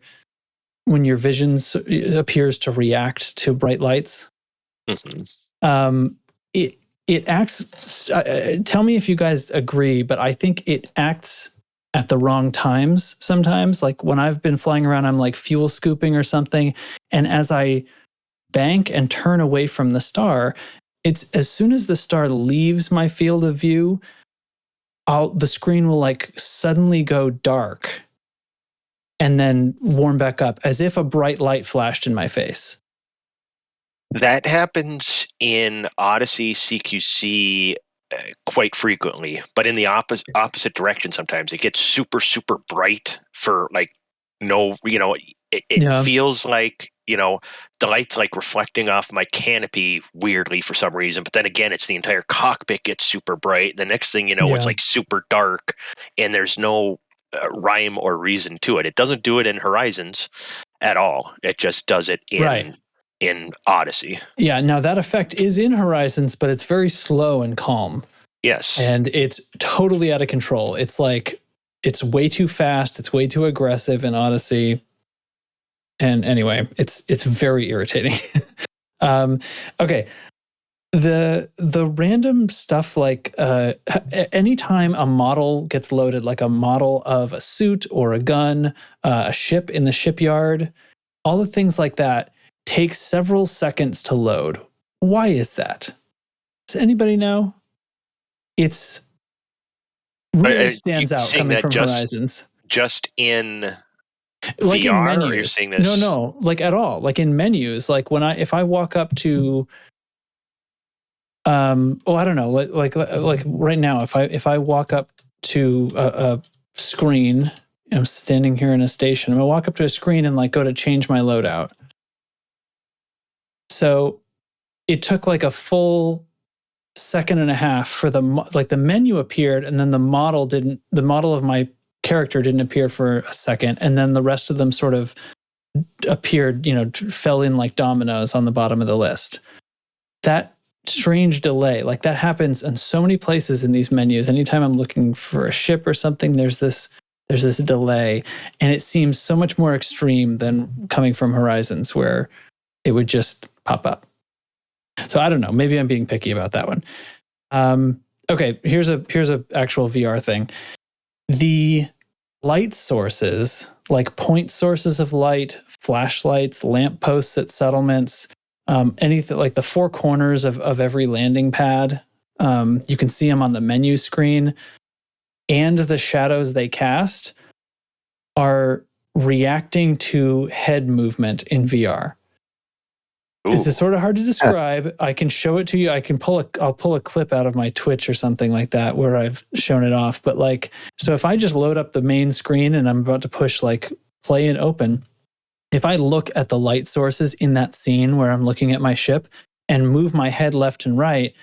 vision appears to react to bright lights, it acts. Tell me if you guys agree, but I think it acts at the wrong times sometimes. Like when I've been flying around, I'm like fuel scooping or something, and as I bank and turn away from the star, it's as soon as the star leaves my field of view, the screen will like suddenly go dark and then warm back up as if a bright light flashed in my face. That happens in Odyssey CQC quite frequently, but in the opposite direction sometimes. It gets super, super bright for like it feels like, the light's like reflecting off my canopy weirdly for some reason. But then again, it's the entire cockpit gets super bright. The next thing you know, it's like super dark, and there's no rhyme or reason to it. It doesn't do it in Horizons at all. It just does it in Odyssey. Yeah, now that effect is in Horizons, but it's very slow and calm. Yes. And it's totally out of control. It's like, it's way too fast. It's way too aggressive in Odyssey. And anyway, it's very irritating. Okay. The random stuff like anytime a model gets loaded, like a model of a suit or a gun, a ship in the shipyard, all the things like that take several seconds to load. Why is that? Does anybody know? It's really stands out coming from Horizons. Just in like VR, in menus. Or you're seeing this? No, like at all. Like in menus, like if I walk up to I don't know, like right now, if I walk up to a screen, I'm standing here in a station, I'm gonna walk up to a screen and like go to change my loadout. So it took like a full second and a half for the menu appeared, and then the model of my character didn't appear for a second, and then the rest of them sort of appeared, fell in like dominoes on the bottom of the list. That strange delay, like that happens in so many places in these menus. Anytime I'm looking for a ship or something, there's this delay, and it seems so much more extreme than coming from Horizons, where it would just pop up. So I don't know. Maybe I'm being picky about that one. Okay, here's a actual VR thing. The light sources, like point sources of light, flashlights, lampposts at settlements, anything like the four corners of every landing pad, you can see them on the menu screen, and the shadows they cast are reacting to head movement in VR. Ooh. This is sort of hard to describe. I can show it to you. I'll pull a clip out of my Twitch or something like that where I've shown it off. But like, so if I just load up the main screen and I'm about to push like play and open, if I look at the light sources in that scene where I'm looking at my ship and move my head left and right,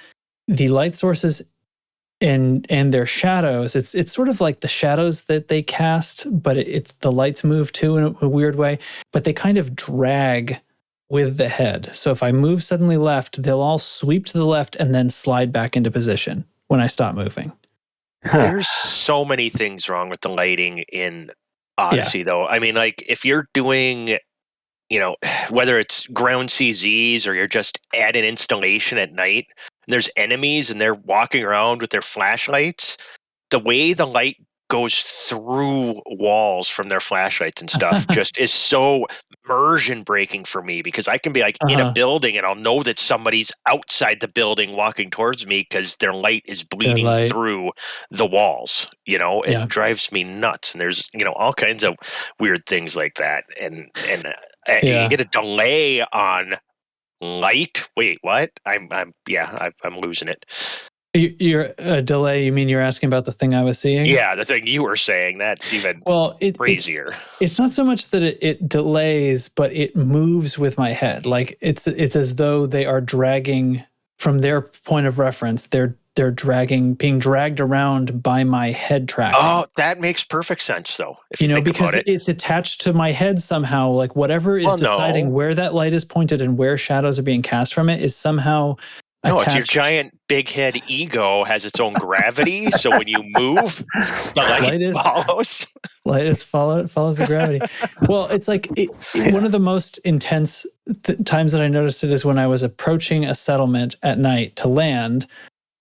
the light sources and their shadows, it's sort of like the shadows that they cast, but it's the lights move too in a weird way, but they kind of drag with the head. So if I move suddenly left, they'll all sweep to the left and then slide back into position when I stop moving. There's so many things wrong with the lighting in Odyssey, though. I mean, like, if you're doing, whether it's ground CZs or you're just at an installation at night, and there's enemies and they're walking around with their flashlights, the way the light goes through walls from their flashlights and stuff just is so immersion breaking for me, because I can be like in a building and I'll know that somebody's outside the building walking towards me because their light is bleeding through the walls. It drives me nuts. And there's all kinds of weird things like that. And you get a delay on light. Wait, what? I'm losing it. You're a delay. You mean you're asking about the thing I was seeing? Yeah, the thing you were saying, that's even crazier. It's not so much that it delays, but it moves with my head. Like it's as though they are dragging from their point of reference. They're being dragged around by my head tracking. Oh, that makes perfect sense, though. If you think because about it. It's attached to my head somehow. Like whatever is deciding where that light is pointed and where shadows are being cast from it is somehow. No, it's your giant big head ego has its own gravity. So when you move, the light follows. Light follows the gravity. Well, it's like one of the most intense times that I noticed it is when I was approaching a settlement at night to land.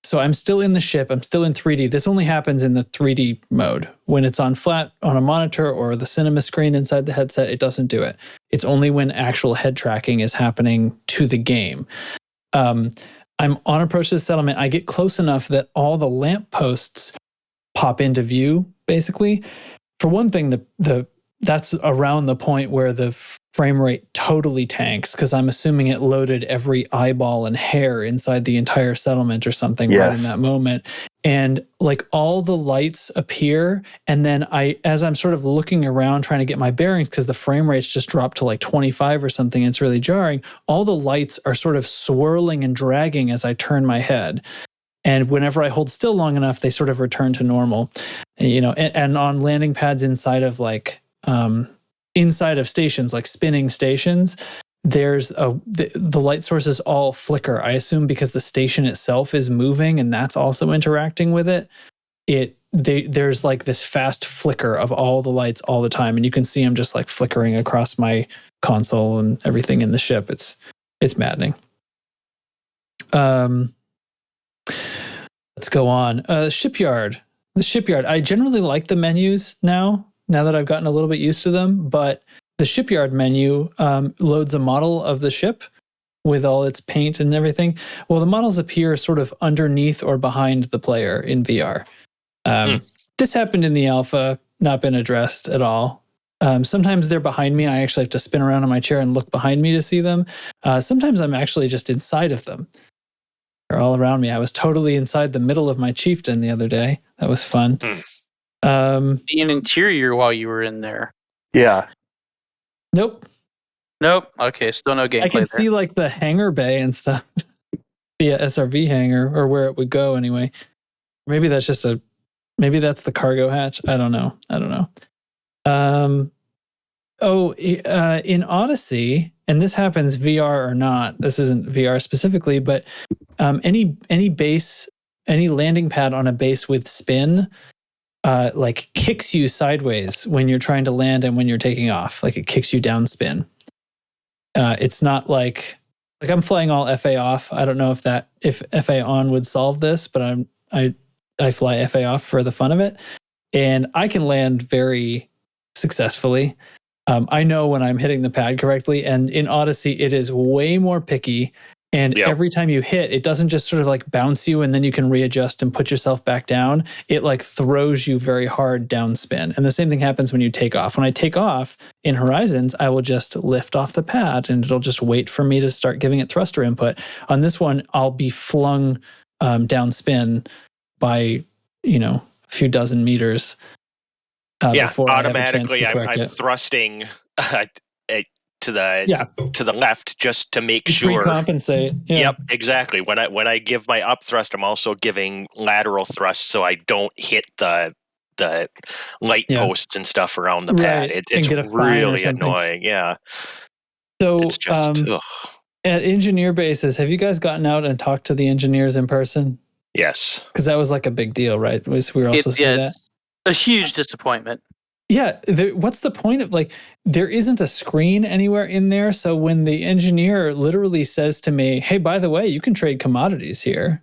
So I'm still in the ship. I'm still in 3D. This only happens in the 3D mode. When it's on flat on a monitor or the cinema screen inside the headset, it doesn't do it. It's only when actual head tracking is happening to the game. I'm on approach to the settlement. I get close enough that all the lampposts pop into view, basically. For one thing, that's around the point where the frame rate totally tanks, because I'm assuming it loaded every eyeball and hair inside the entire settlement or something right in that moment. And like all the lights appear, and then as I'm sort of looking around trying to get my bearings, because the frame rate's just dropped to like 25 or something, and it's really jarring, all the lights are sort of swirling and dragging as I turn my head. And whenever I hold still long enough, they sort of return to normal. And on landing pads inside of inside of stations, like spinning stations, there's the light sources all flicker. I assume because the station itself is moving and that's also interacting with it. There's like this fast flicker of all the lights all the time, and you can see them just like flickering across my console and everything in the ship. It's maddening. Let's go on. Shipyard. The shipyard. I generally like the menus now that I've gotten a little bit used to them, but the shipyard menu loads a model of the ship with all its paint and everything. Well, the models appear sort of underneath or behind the player in VR. This happened in the alpha, not been addressed at all. Sometimes they're behind me. I actually have to spin around in my chair and look behind me to see them. Sometimes I'm actually just inside of them. They're all around me. I was totally inside the middle of my chieftain the other day. That was fun. An interior while you were in there. Yeah. Nope. Okay, still no gameplay. I can see like the hangar bay and stuff. The SRV hangar, or where it would go anyway. Maybe that's the cargo hatch. I don't know. In Odyssey, and this happens VR or not, this isn't VR specifically, but any landing pad on a base with spin like kicks you sideways when you're trying to land and when you're taking off. Like it kicks you down spin. It's not like I'm flying all FA off. I don't know if FA on would solve this, but I fly FA off for the fun of it, and I can land very successfully. I know when I'm hitting the pad correctly, and in Odyssey it is way more picky. And every time you hit, it doesn't just sort of like bounce you and then you can readjust and put yourself back down. It like throws you very hard down spin. And the same thing happens when you take off. When I take off in Horizons, I will just lift off the pad and it'll just wait for me to start giving it thruster input. On this one, I'll be flung down spin by, a few dozen meters. Before automatically I have a chance to correct I'm it. thrusting to the left just to make You sure. Pre-compensate. Yeah. Yep, exactly. When I give my up thrust, I'm also giving lateral thrust so I don't hit the light posts and stuff around the pad. Right. It's get a fine or really something. annoying. Yeah. So It's just at engineer bases, have you guys gotten out and talked to the engineers in person? yes. Because that was like a big deal, right? We were all supposed to do that. A huge disappointment. Yeah. What's the point of there isn't a screen anywhere in there. So when the engineer literally says to me, hey, by the way, you can trade commodities here.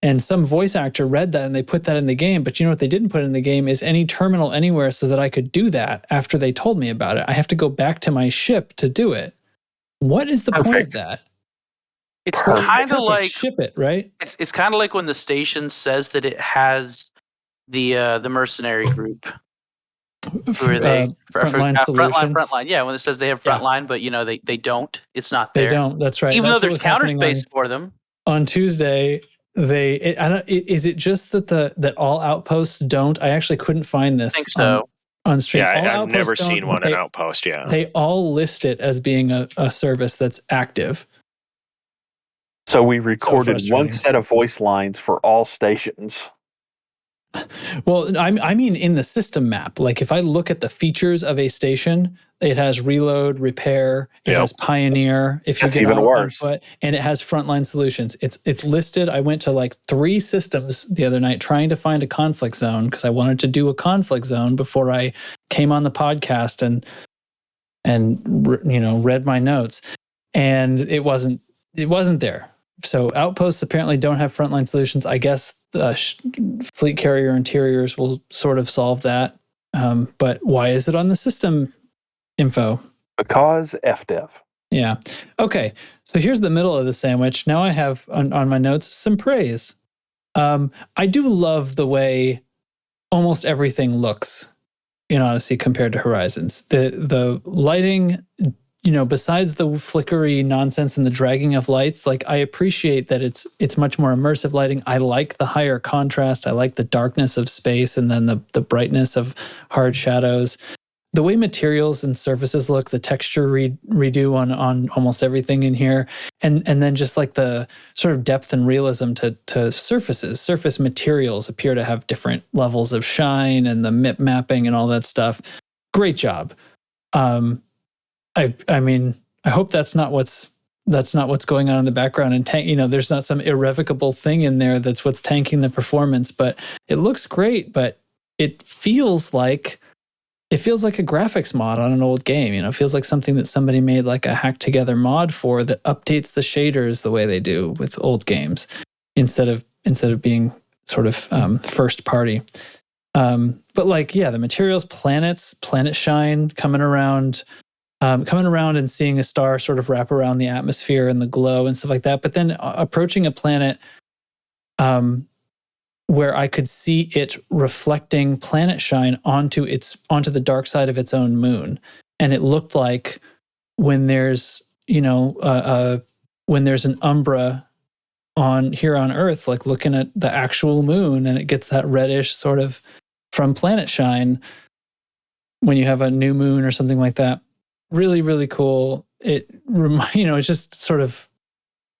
And some voice actor read that and they put that in the game. But you know what they didn't put in the game is any terminal anywhere so that I could do that after they told me about it. I have to go back to my ship to do it. What is the point of that? It's kind of like ship it, right? It's kind of like when the station says that it has the mercenary group. Who are they? Frontline Solutions. Frontline. Yeah, when it says they have frontline, but they don't. It's not there. They don't. That's right. Even That's though there's counter space for them. On Tuesday, is it just that all outposts don't? I actually couldn't find this. I think so. On stream. Yeah, I've never seen one in Outpost, yeah. They all list it as being a service that's active. So we recorded one set of voice lines for all stations. Well, I mean in the system map. Like if I look at the features of a station, it has reload, repair, it has pioneer, if you That's get even worse. Foot, and it has frontline solutions. It's listed. I went to 3 systems the other night trying to find a conflict zone because I wanted to do a conflict zone before I came on the podcast and read my notes, and it wasn't there. So outposts apparently don't have frontline solutions. I guess fleet carrier interiors will sort of solve that. But why is it on the system info? Because FDev. Yeah. Okay. So here's the middle of the sandwich. Now I have on my notes some praise. I do love the way almost everything looks in Odyssey compared to Horizons. The lighting, besides the flickery nonsense and the dragging of lights, I appreciate that it's much more immersive lighting. I like the higher contrast. I like the darkness of space and then the brightness of hard shadows. The way materials and surfaces look, the texture redo on almost everything in here, and then just the sort of depth and realism to surfaces. Surface materials appear to have different levels of shine and the MIP mapping and all that stuff. Great job. I mean, I hope that's not what's going on in the background and there's not some irrevocable thing in there that's what's tanking the performance, but it looks great, but it feels like a graphics mod on an old game. It feels like something that somebody made a hacked together mod for that updates the shaders the way they do with old games instead of being sort of first party. But the materials, planets, planet shine coming around and seeing a star sort of wrap around the atmosphere and the glow and stuff like that. But then approaching a planet where I could see it reflecting planet shine onto the dark side of its own moon. And it looked like when there's, when there's an umbra here on Earth, looking at the actual moon, and it gets that reddish sort of from planet shine when you have a new moon or something like that. Really, really cool. It it just sort of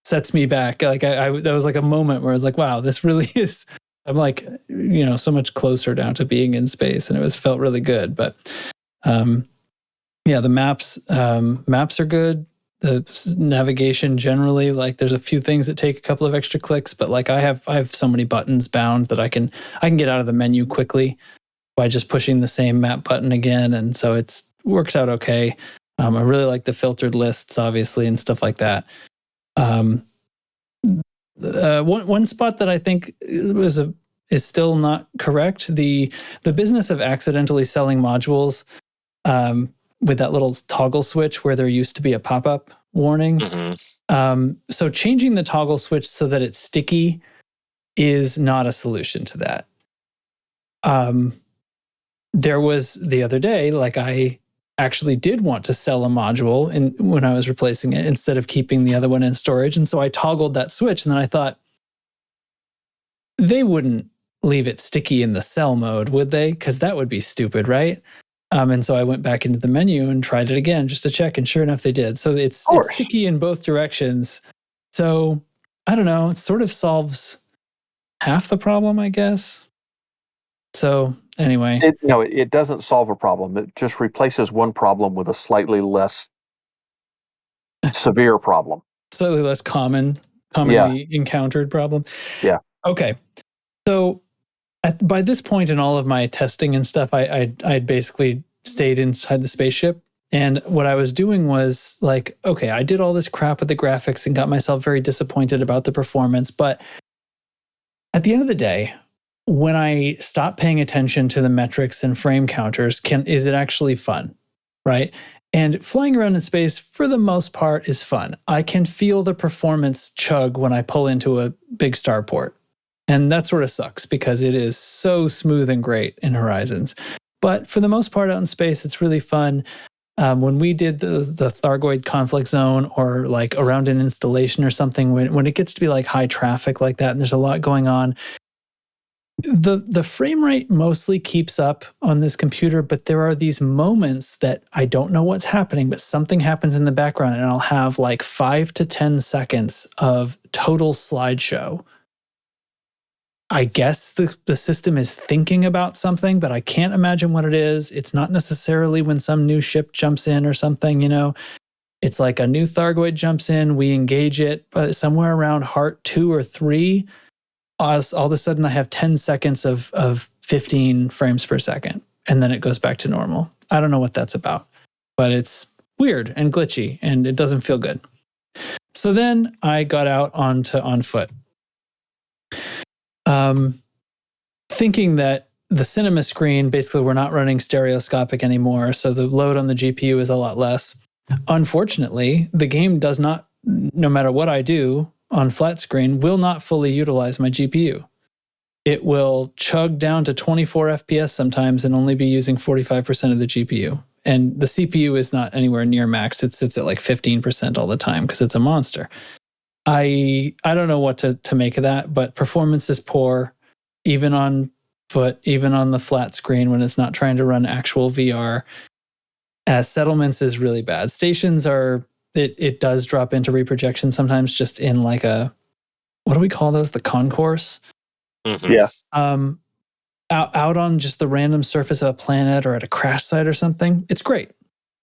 sets me back. That was a moment where I was like, wow, this really is. I'm so much closer now to being in space, and it felt really good. But the maps are good. The navigation generally, there's a few things that take a couple of extra clicks, but I have so many buttons bound that I can get out of the menu quickly by just pushing the same map button again, and so it works out okay. I really like the filtered lists, obviously, and stuff like that. One spot that I think is still not correct, the business of accidentally selling modules with that little toggle switch where there used to be a pop-up warning. Mm-hmm. So changing the toggle switch so that it's sticky is not a solution to that. There was the other day, I actually did want to sell a module when I was replacing it instead of keeping the other one in storage. And so I toggled that switch, and then I thought, they wouldn't leave it sticky in the sell mode, would they? Because that would be stupid, right? And so I went back into the menu and tried it again just to check, and sure enough, they did. So it's sticky in both directions. So I don't know. It sort of solves half the problem, I guess. So anyway. It doesn't solve a problem. It just replaces one problem with a slightly less severe problem. Slightly less commonly encountered problem. Yeah. Okay. So by this point in all of my testing and stuff, I'd basically stayed inside the spaceship. And what I was doing was like, okay, I did all this crap with the graphics and got myself very disappointed about the performance. But at the end of the day, when I stop paying attention to the metrics and frame counters, is it actually fun, right? And flying around in space, for the most part, is fun. I can feel the performance chug when I pull into a big starport. And that sort of sucks because it is so smooth and great in Horizons. But for the most part out in space, it's really fun. When we did the Thargoid conflict zone or like around an installation or something, when it gets to be like high traffic like that and there's a lot going on, the frame rate mostly keeps up on this computer, but there are these moments that I don't know what's happening, but something happens in the background and I'll have like 5 to 10 seconds of total slideshow. I guess the system is thinking about something, but I can't imagine what it is. It's not necessarily when some new ship jumps in or something, It's like a new Thargoid jumps in, we engage it, but somewhere around Heart 2 or 3, all of a sudden I have 10 seconds of 15 frames per second, and then it goes back to normal. I don't know what that's about, but it's weird and glitchy, and it doesn't feel good. So then I got out on foot. Thinking that the cinema screen, basically we're not running stereoscopic anymore, so the load on the GPU is a lot less. Unfortunately, the game does not, no matter what I do on flat screen, will not fully utilize my GPU. It will chug down to 24 FPS sometimes and only be using 45% of the GPU. And the CPU is not anywhere near max. It sits at like 15% all the time because it's a monster. I don't know what to make of that, but performance is poor, even on foot, even on the flat screen when it's not trying to run actual VR. Settlements is really bad. Stations it does drop into reprojection sometimes, just in like what do we call those? The concourse? Mm-hmm. Yeah. Out on just the random surface of a planet or at a crash site or something, it's great.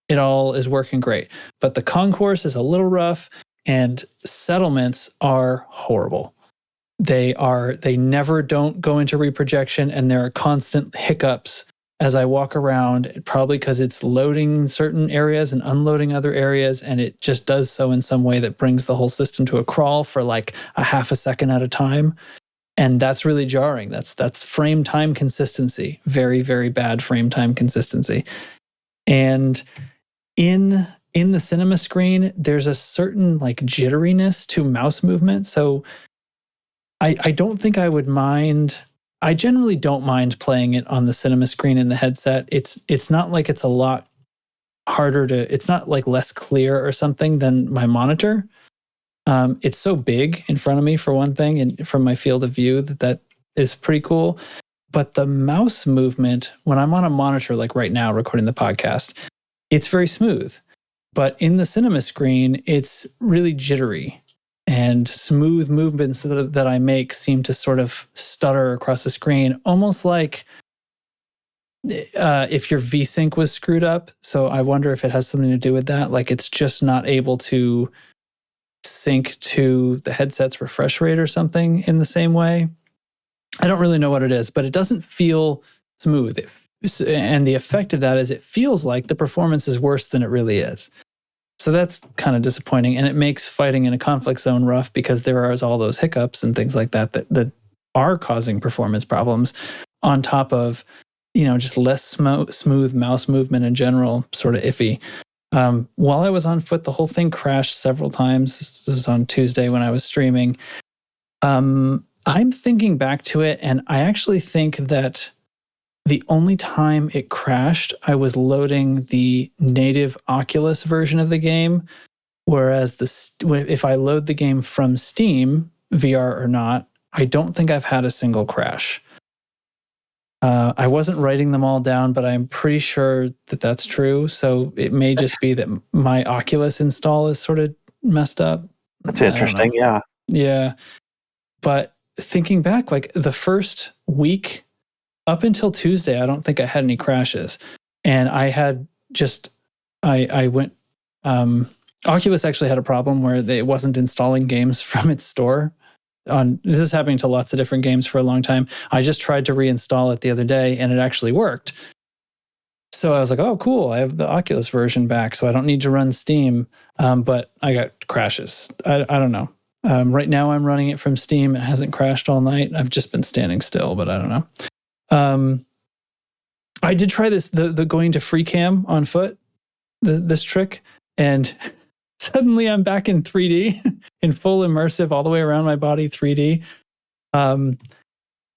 It all is working great. But the concourse is a little rough, and settlements are horrible. They never don't go into reprojection, and there are constant hiccups as I walk around, probably because it's loading certain areas and unloading other areas, and it just does so in some way that brings the whole system to a crawl for like a half a second at a time. And that's really jarring. That's frame time consistency. Very, very bad frame time consistency. And in the cinema screen, there's a certain like jitteriness to mouse movement. So I don't think I would mind. I generally don't mind playing it on the cinema screen in the headset. It's not like it's a lot harder it's not like less clear or something than my monitor. It's so big in front of me, for one thing, and from my field of view, that is pretty cool. But the mouse movement, when I'm on a monitor, like right now recording the podcast, it's very smooth. But in the cinema screen, it's really jittery. And smooth movements that I make seem to sort of stutter across the screen, almost like if your VSync was screwed up. So I wonder if it has something to do with that. Like it's just not able to sync to the headset's refresh rate or something in the same way. I don't really know what it is, but it doesn't feel smooth. And the effect of that is it feels like the performance is worse than it really is. So that's kind of disappointing, and it makes fighting in a conflict zone rough because there are all those hiccups and things like that are causing performance problems on top of, just less smooth mouse movement in general, sort of iffy. While I was on foot, the whole thing crashed several times. This was on Tuesday when I was streaming. I'm thinking back to it, and I actually think that the only time it crashed, I was loading the native Oculus version of the game, whereas if I load the game from Steam, VR or not, I don't think I've had a single crash. I wasn't writing them all down, but I'm pretty sure that that's true. So it may just be that my Oculus install is sort of messed up. That's interesting. Yeah. Yeah. But thinking back, like the first week up until Tuesday, I don't think I had any crashes. And I had just, I went, Oculus actually had a problem where it wasn't installing games from its store. This is happening to lots of different games for a long time. I just tried to reinstall it the other day and it actually worked. So I was like, oh, cool. I have the Oculus version back, so I don't need to run Steam. But I got crashes. I don't know. Right now I'm running it from Steam. It hasn't crashed all night. I've just been standing still, but I don't know. I did try this, the going to free cam on foot, this trick, and suddenly I'm back in 3D, in full immersive, all the way around my body, 3D,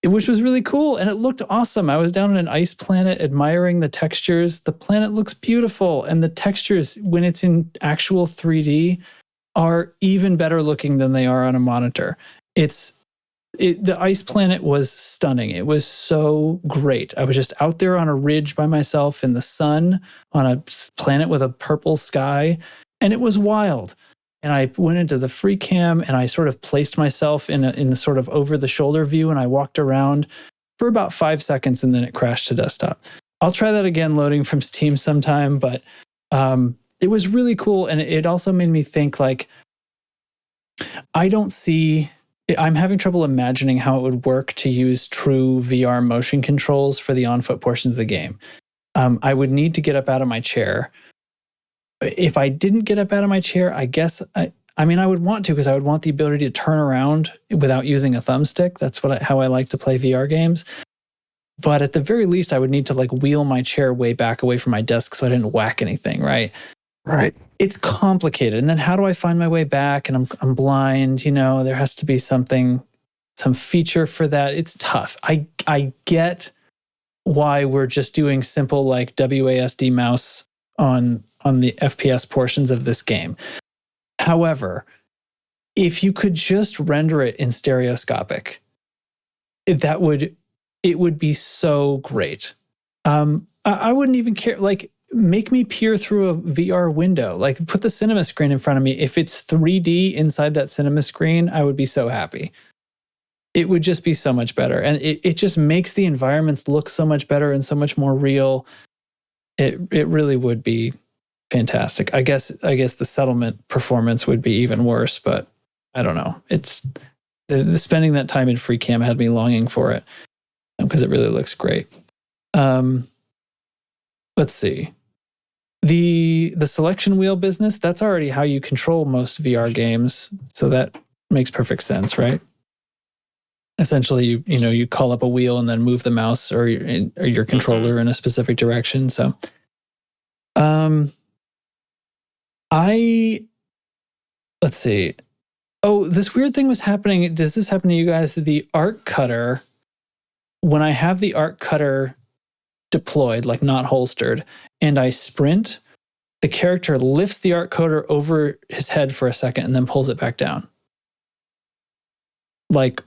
which was really cool. And it looked awesome. I was down on an ice planet admiring the textures. The planet looks beautiful. And the textures, when it's in actual 3D, are even better looking than they are on a monitor. The ice planet was stunning. It was so great. I was just out there on a ridge by myself in the sun on a planet with a purple sky, and it was wild. And I went into the free cam and I sort of placed myself in the sort of over the shoulder view, and I walked around for about 5 seconds and then it crashed to desktop. I'll try that again loading from Steam sometime, but it was really cool. And it also made me think, like, I'm having trouble imagining how it would work to use true VR motion controls for the on-foot portions of the game. I would need to get up out of my chair. If I didn't get up out of my chair, I guess, I would want to, because I would want the ability to turn around without using a thumbstick. That's how I like to play VR games. But at the very least, I would need to like wheel my chair way back away from my desk so I didn't whack anything, right? Right. It's complicated. And then how do I find my way back? And I'm blind, there has to be some feature for that. It's tough. I get why we're just doing simple like WASD mouse on the FPS portions of this game. However, if you could just render it in stereoscopic, it would be so great. I wouldn't even care, like, make me peer through a VR window, like put the cinema screen in front of me. If it's 3D inside that cinema screen, I would be so happy. It would just be so much better. And it just makes the environments look so much better and so much more real. It really would be fantastic. I guess the settlement performance would be even worse, but I don't know. It's the spending that time in free cam had me longing for it because it really looks great. Let's see. The selection wheel business, that's already how you control most VR games, so that makes perfect sense, right? Essentially, you call up a wheel and then move the mouse or your controller in a specific direction. So, let's see. Oh, this weird thing was happening. Does this happen to you guys? The arc cutter, when I have the arc cutter deployed, like not holstered, and I sprint, the character lifts the arc cutter over his head for a second and then pulls it back down. Like,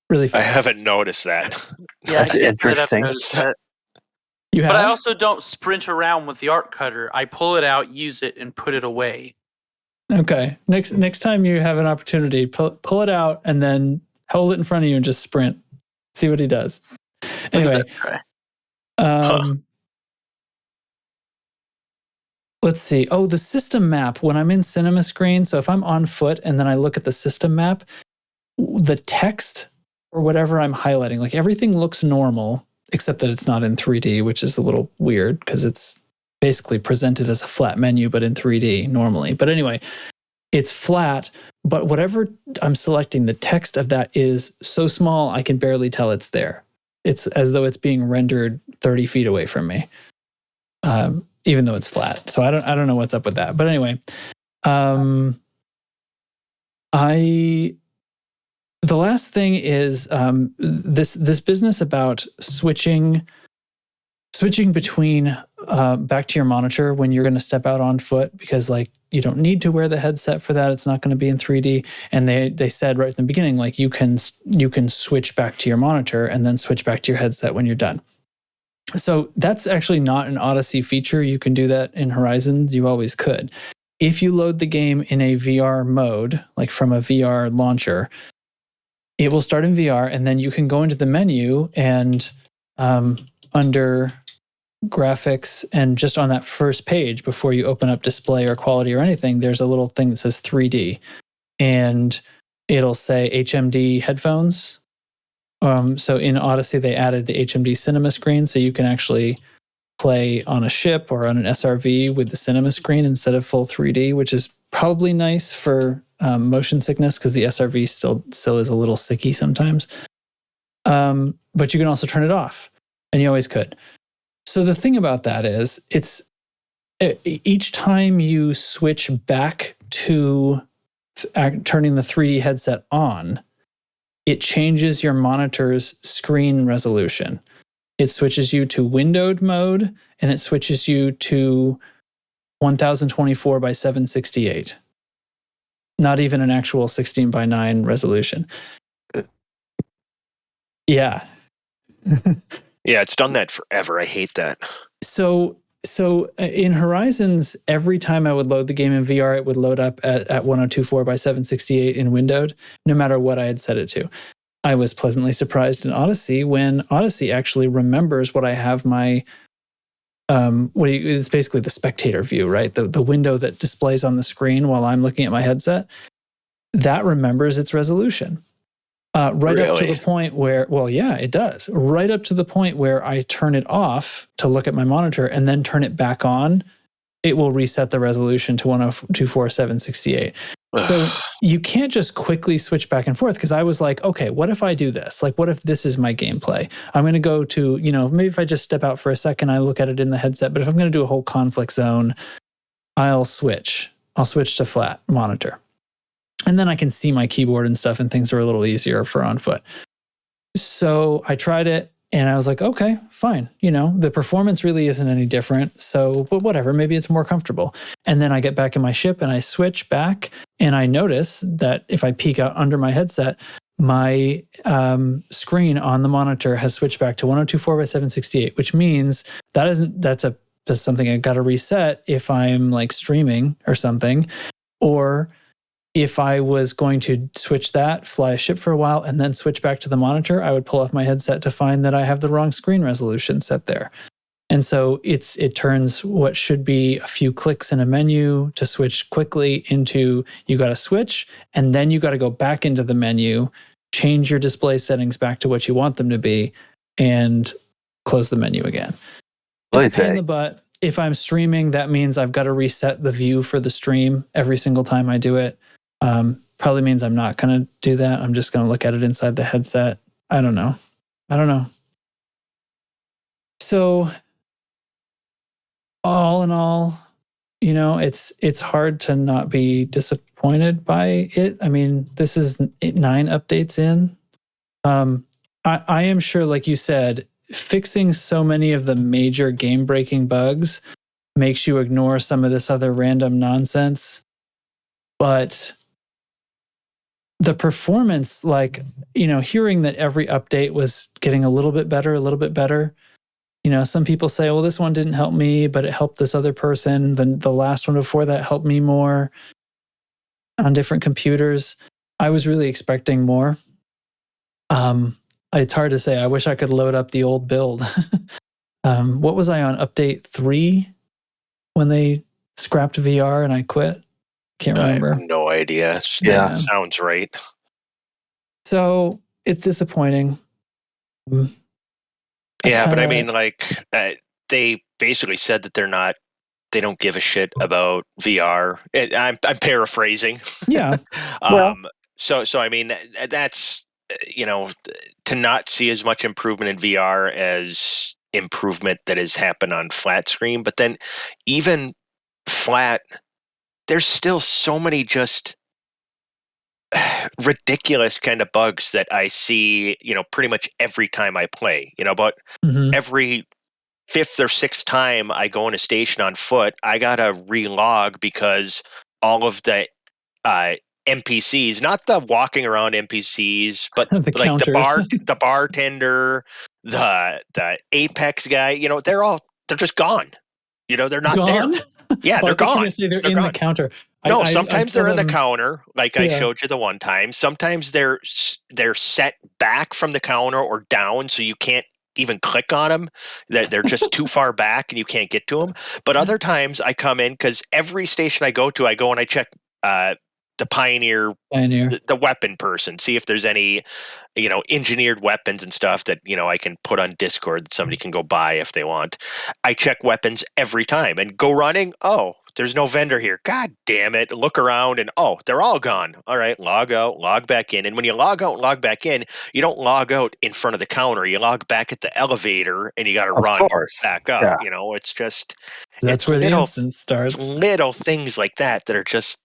really fast. I haven't noticed that. Yeah, That's interesting. You have? But I also don't sprint around with the arc cutter. I pull it out, use it, and put it away. Okay. Next time you have an opportunity, pull it out and then hold it in front of you and just sprint. See what he does. Anyway. Let's see. Oh, the system map. When I'm in cinema screen, so if I'm on foot and then I look at the system map, the text or whatever I'm highlighting, like everything looks normal, except that it's not in 3D, which is a little weird because it's basically presented as a flat menu, but in 3D normally. But anyway, it's flat, but whatever I'm selecting, the text of that is so small I can barely tell it's there. It's as though it's being rendered 30 feet away from me, even though it's flat. So I don't know what's up with that. But anyway, the last thing is this business about switching switching between back to your monitor when you're going to step out on foot, because like you don't need to wear the headset for that. It's not going to be in 3D. And they said right in the beginning, like you can switch back to your monitor and then switch back to your headset when you're done. So that's actually not an Odyssey feature. You can do that in Horizons. You always could. If you load the game in a VR mode, like from a VR launcher, it will start in VR, and then you can go into the menu and under graphics, and just on that first page before you open up display or quality or anything, there's a little thing that says 3D, and it'll say HMD headphones. So in Odyssey, they added the HMD cinema screen, so you can actually play on a ship or on an SRV with the cinema screen instead of full 3D, which is probably nice for motion sickness, because the SRV still is a little sicky sometimes. But you can also turn it off, and you always could. So the thing about that is, each time you switch back to turning the 3D headset on, it changes your monitor's screen resolution. It switches you to windowed mode, and it switches you to 1024 by 768. Not even an actual 16 by 9 resolution. Yeah. Yeah, it's done that forever. I hate that. So in Horizons, every time I would load the game in VR, it would load up at 1024 by 768 in windowed, no matter what I had set it to. I was pleasantly surprised in Odyssey when Odyssey actually remembers what I have my it's basically the spectator view, right? The window that displays on the screen while I'm looking at my headset. That remembers its resolution. Right up to the point where, well, yeah, it does. Right up to the point where I turn it off to look at my monitor and then turn it back on, it will reset the resolution to 1024 768. So you can't just quickly switch back and forth, because I was like, okay, what if I do this? Like, what if this is my gameplay? I'm going to go to, maybe if I just step out for a second, I look at it in the headset, but if I'm going to do a whole conflict zone, I'll switch to flat monitor. And then I can see my keyboard and stuff, and things are a little easier for on foot. So I tried it, and I was like, okay, fine. The performance really isn't any different. But whatever, maybe it's more comfortable. And then I get back in my ship and I switch back, and I notice that if I peek out under my headset, my screen on the monitor has switched back to 1024 by 768, which means that's something I got to reset if I'm like streaming or something, or if I was going to switch that, fly a ship for a while, and then switch back to the monitor, I would pull off my headset to find that I have the wrong screen resolution set there. And so it turns what should be a few clicks in a menu to switch quickly into, you got to switch, and then you got to go back into the menu, change your display settings back to what you want them to be, and close the menu again. It's a pain in the butt. If I'm streaming, that means I've got to reset the view for the stream every single time I do it. Probably means I'm not going to do that. I'm just going to look at it inside the headset. I don't know. So all in all, it's hard to not be disappointed by it. I mean, this is 9 updates in. I am sure, like you said, fixing so many of the major game-breaking bugs makes you ignore some of this other random nonsense. But the performance, hearing that every update was getting a little bit better. Some people say, well, this one didn't help me, but it helped this other person. Then the last one before that helped me more on different computers. I was really expecting more. It's hard to say. I wish I could load up the old build. What was I on? Update 3 when they scrapped VR and I quit? Can't remember. I have no idea. Yeah. Sounds right. So it's disappointing. But I mean, they basically said that they don't give a shit about VR. I'm paraphrasing. Yeah. So I mean, that's, to not see as much improvement in VR as improvement that has happened on flat screen. But then even flat, there's still so many just ridiculous kind of bugs that I see, pretty much every time I play, but every fifth or sixth time I go in a station on foot, I gotta relog because all of the NPCs, not the walking around NPCs, but The like counters. the bartender, the Apex guy, they're just gone. They're not Gone? there. Yeah, Oh, I they're thought you were gone. going to say they're in gone. the counter. No, I sometimes saw they're in the them- counter, like I Yeah. showed you the one time. Sometimes they're set back from the counter or down, so you can't even click on them. They're just too far back and you can't get to them. But other times I come in because every station I go to, I go and I check the Pioneer, the weapon person, see if there's any, engineered weapons and stuff that, I can put on Discord that somebody can go buy if they want. I check weapons every time and go running. Oh, there's no vendor here. God damn it. Look around and, they're all gone. All right, log out, log back in. And when you log out and log back in, you don't log out in front of the counter. You log back at the elevator and you got to run back up. Yeah. It's just, That's where the instance starts. Little things like that are just,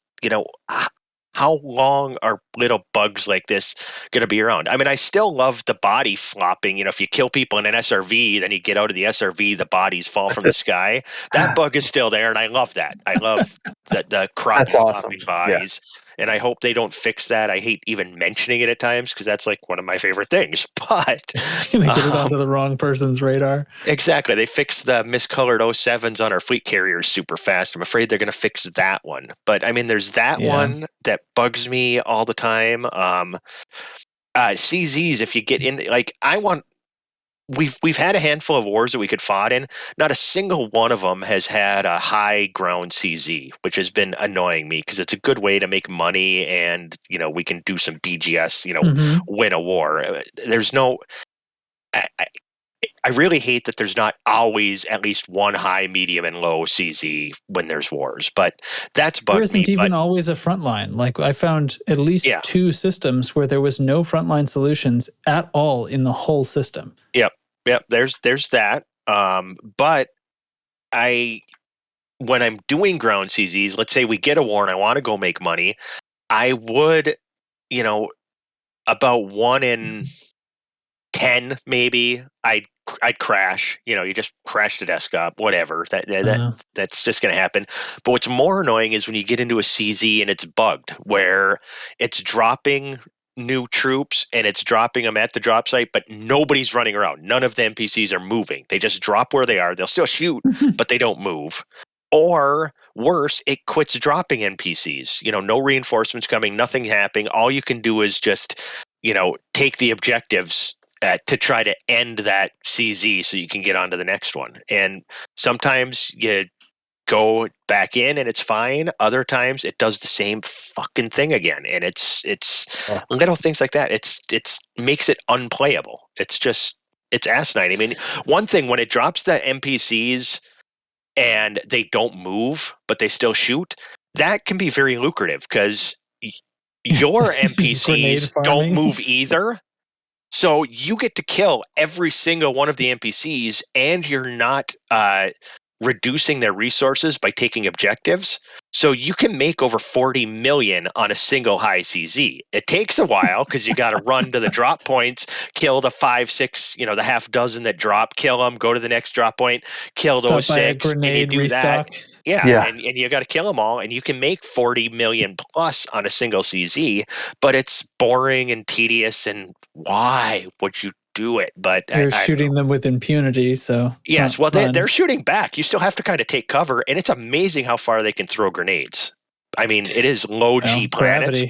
how long are little bugs like this going to be around? I mean, I still love the body flopping. If you kill people in an SRV, then you get out of the SRV, the bodies fall from the sky. That bug is still there, and I love that. I love the crop flopping bodies. Yeah. And I hope they don't fix that. I hate even mentioning it at times because that's like one of my favorite things. But get it onto the wrong person's radar. Exactly. They fixed the miscolored 07s on our fleet carriers super fast. I'm afraid they're going to fix that one. But I mean, there's that one that bugs me all the time. CZs, if you get in, like we've had a handful of wars that we could fought in. Not a single one of them has had a high ground CZ, which has been annoying me because it's a good way to make money and, we can do some BGS, win a war. There's no, I really hate that there's not always at least one high, medium, and low CZ when there's wars, but that's bugged me. There isn't even always a frontline. Like I found at least 2 systems where there was no frontline solutions at all in the whole system. Yep. There's that. But when I'm doing ground CZs, let's say we get a war and I want to go make money, I would, about 1 in 10 maybe, I'd crash. You just crash the desktop, whatever. That's just going to happen. But what's more annoying is when you get into a CZ and it's bugged, where it's dropping new troops and it's dropping them at the drop site, but nobody's running around. None of the NPCs are moving. They just drop where they are. They'll still shoot, but they don't move. Or worse, it quits dropping NPCs. No reinforcements coming, nothing happening. All you can do is just, take the objectives to try to end that CZ so you can get on to the next one. And sometimes you go back in and it's fine. Other times it does the same fucking thing again. And it's little things like that. It's makes it unplayable. It's asinine. I mean, one thing, when it drops the NPCs and they don't move, but they still shoot, that can be very lucrative because your NPCs don't move either. So you get to kill every single one of the NPCs and you're not reducing their resources by taking objectives. So you can make over 40 million on a single high CZ. It takes a while because you got to run to the drop points, kill the 5, 6, the half dozen that drop, kill them, go to the next drop point, kill those 6, and you do that. Yeah. And you got to kill them all, and you can make 40 million plus on a single CZ, but it's boring and tedious, and why would you do it? But you're shooting them with impunity, so yes, well, they're shooting back. You still have to kind of take cover, and it's amazing how far they can throw grenades. I mean, it is low G planets,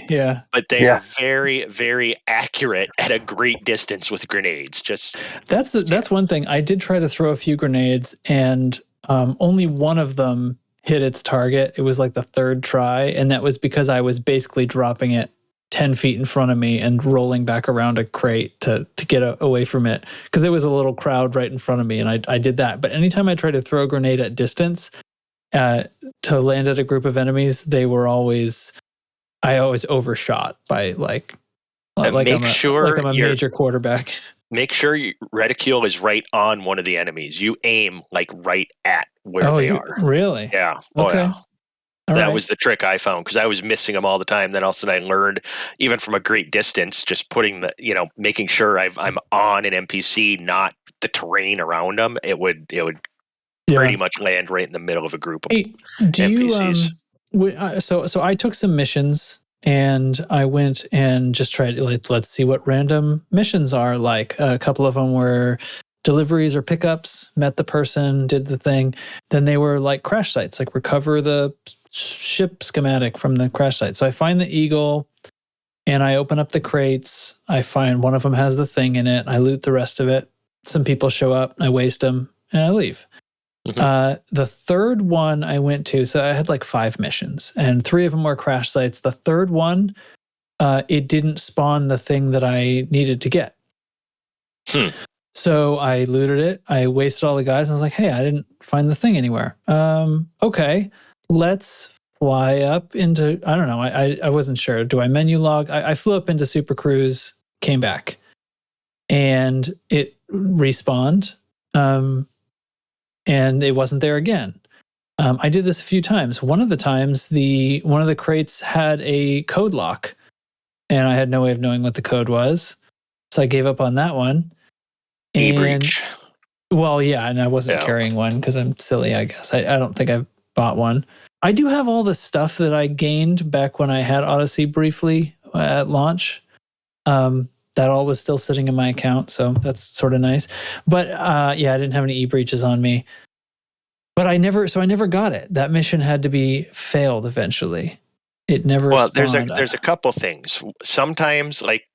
but they are very, very accurate at a great distance with grenades. That's one thing. I did try to throw a few grenades, and only one of them hit its target. It was like the 3rd try, and that was because I was basically dropping it 10 feet in front of me and rolling back around a crate to get away from it, because there was a little crowd right in front of me, and I did that. But anytime I tried to throw a grenade at distance to land at a group of enemies, I always overshot by like I'm a major quarterback. Make sure your reticule is right on one of the enemies. You aim like right at where they are. Really? Yeah. Okay. Yeah. That was the trick I found, because I was missing them all the time. Then all of a sudden I learned, even from a great distance, just putting making sure I'm on an NPC, not the terrain around them. It would pretty much land right in the middle of a group of NPCs. So I took some missions and I went and just tried, let's see what random missions are like. A couple of them were deliveries or pickups, met the person, did the thing. Then they were like crash sites, like recover the ship schematic from the crash site. So I find the Eagle and I open up the crates. I find one of them has the thing in it. I loot the rest of it. Some people show up, I waste them, and I leave. The third one I went to, so I had like 5 missions, and 3 of them were crash sites. The third one, it didn't spawn the thing that I needed to get. So I looted it. I wasted all the guys. And I was like, hey, I didn't find the thing anywhere. Okay, let's fly up into, I don't know. I wasn't sure. Do I menu log? I flew up into Super Cruise, came back, and it respawned. And it wasn't there again. I did this a few times. One of the times, one of the crates had a code lock, and I had no way of knowing what the code was. So I gave up on that one. E-breach. Well, yeah, and I wasn't carrying one because I'm silly, I guess. I don't think I bought one. I do have all the stuff that I gained back when I had Odyssey briefly at launch. That all was still sitting in my account, so that's sort of nice. But I didn't have any e-breaches on me. But I never got it. That mission had to be failed eventually. It never spawned. There's a couple things. Sometimes, like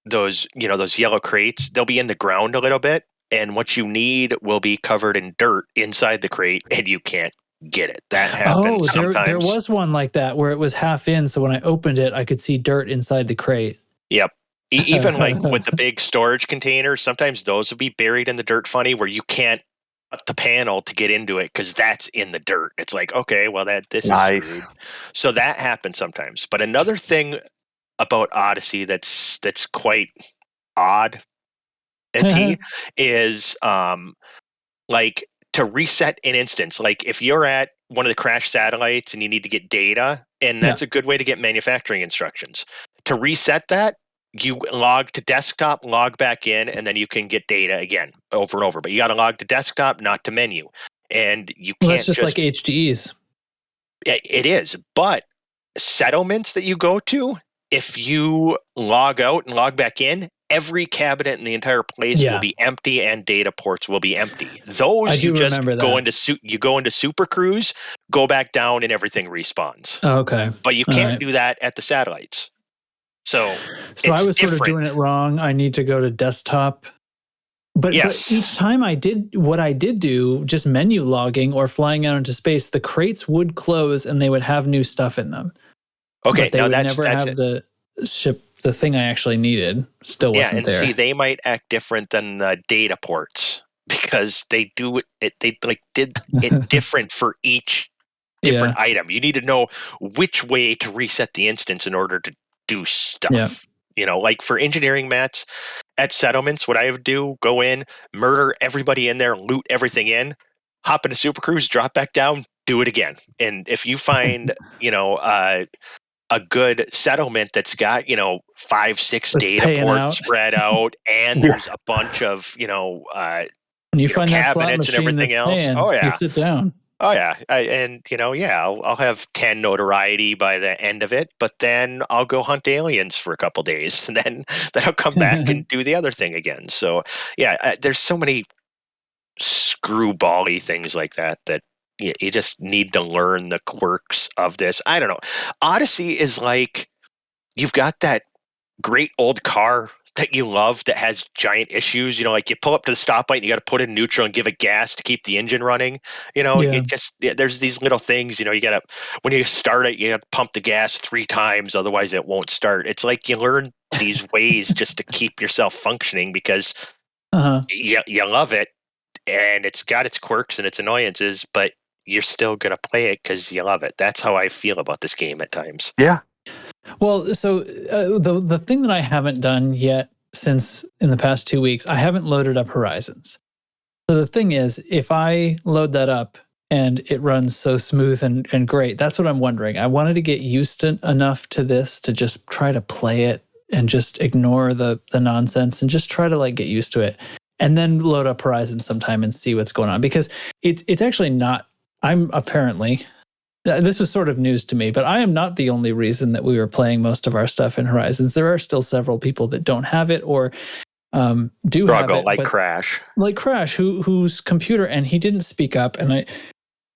those yellow crates, they'll be in the ground a little bit, and what you need will be covered in dirt inside the crate, and you can't get it. That happens sometimes. There was one like that where it was half in, so when I opened it, I could see dirt inside the crate. Yep. Even like with the big storage containers, sometimes those will be buried in the dirt funny, where you can't cut the panel to get into it because that's in the dirt. It's like, okay, well this is screwed. So that happens sometimes. But another thing about Odyssey that's quite odd is like to reset an instance. Like if you're at one of the crashed satellites and you need to get data, and that's a good way to get manufacturing instructions. To reset that, you log to desktop, log back in, and then you can get data again over and over. But you got to log to desktop, not to menu. And you can't that's just like HDEs. It is. But settlements that you go to, if you log out and log back in, every cabinet in the entire place will be empty and data ports will be empty. Those you just go into Super Cruise, go back down, and everything respawns. Oh, okay. But you can't do that at the satellites. So I was sort of doing it wrong. I need to go to desktop. But each time I did what I did do, just menu logging or flying out into space, the crates would close and they would have new stuff in them. Okay, but they would never have the thing I actually needed. Still wasn't there. See, they might act different than the data ports because they do it. They did it different for each different item. You need to know which way to reset the instance in order to do stuff. Like for engineering mats at settlements, what I would do, go in, murder everybody in there, loot everything in, hop into Super Cruise, drop back down, do it again. And if you find a good settlement that's got 5-6 data ports spread out, and there's a bunch of when you find that cabinets and everything else, you sit down. Oh yeah, I'll have 10 notoriety by the end of it, but then I'll go hunt aliens for a couple days, and then I'll come back and do the other thing again. So there's so many screwball-y things like that you just need to learn the quirks of this. I don't know. Odyssey is like you've got that great old car that you love that has giant issues, like you pull up to the stoplight and you got to put in neutral and give it gas to keep the engine running. There's these little things, you got to, when you start it, you have to pump the gas 3 times. Otherwise it won't start. It's like you learn these ways just to keep yourself functioning because you love it and it's got its quirks and its annoyances, but you're still going to play it because you love it. That's how I feel about this game at times. Yeah. Well, so the thing that I haven't done yet since in the past 2 weeks, I haven't loaded up Horizons. So the thing is, if I load that up and it runs so smooth and great. That's what I'm wondering. I wanted to get used to enough to this to just try to play it and just ignore the nonsense and just try to like get used to it, and then load up Horizon sometime and see what's going on, because it's actually not. I'm apparently, this was sort of news to me, but I am not the only reason that we were playing most of our stuff in Horizons. There are still several people that don't have it or do have it, like Crash, whose computer, and he didn't speak up, and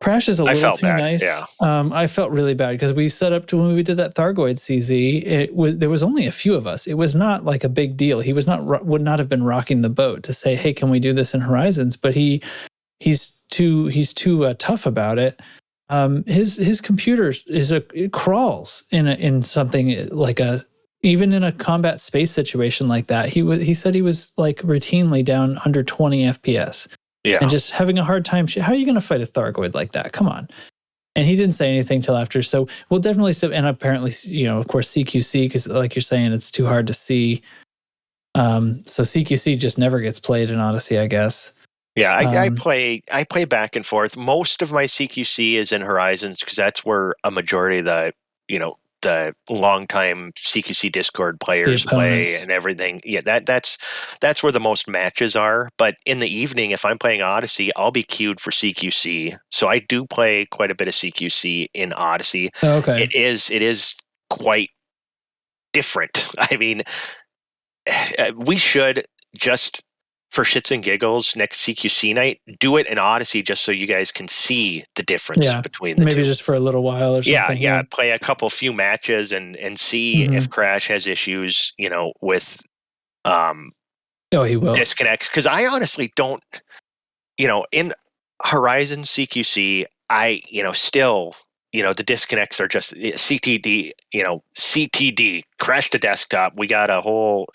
Crash is a little too bad. nice. Yeah. I felt really bad because we set up to when we did that Thargoid CZ. There was only a few of us. It was not like a big deal. He would not have been rocking the boat to say, "Hey, can we do this in Horizons?" But he's too tough about it. His computer it crawls in something like even in a combat space situation like that. He said he was like routinely down under 20 FPS. Yeah. And just having a hard time. How are you going to fight a Thargoid like that? Come on. And he didn't say anything till after. So we'll definitely still, and apparently, of course, CQC, because like you're saying, it's too hard to see. So CQC just never gets played in Odyssey, I guess. Yeah, I play back and forth. Most of my CQC is in Horizons because that's where a majority of the longtime CQC Discord players play and everything. Yeah, that's where the most matches are. But in the evening, if I'm playing Odyssey, I'll be queued for CQC. So I do play quite a bit of CQC in Odyssey. Oh, okay. It is quite different. I mean, we should just, for shits and giggles, next CQC night, do it in Odyssey just so you guys can see the difference between the two. Maybe just for a little while or something. Yeah. Play a few matches and see if Crash has issues, with he will. disconnects. Because I honestly don't, in Horizon CQC, I, still, the disconnects are just CTD, crash to desktop. We got a whole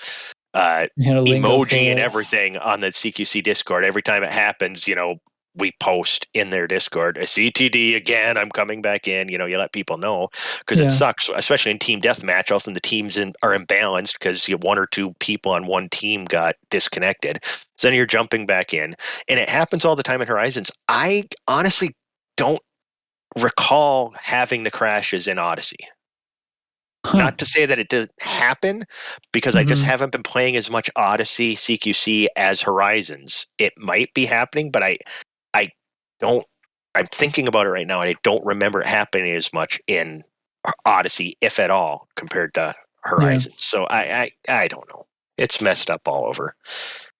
emoji and everything on the CQC Discord. Every time it happens, we post in their Discord, a CTD again, I'm coming back in. You let people know, because it sucks, especially in team deathmatch. Also, the teams are imbalanced because one or two people on one team got disconnected. So then you're jumping back in, and it happens all the time in Horizons. I honestly don't recall having the crashes in Odyssey. Not to say that it doesn't happen, because I just haven't been playing as much Odyssey CQC as Horizons. It might be happening, but I don't. I'm thinking about it right now, and I don't remember it happening as much in Odyssey, if at all, compared to Horizons. Yeah. So I don't know. It's messed up all over.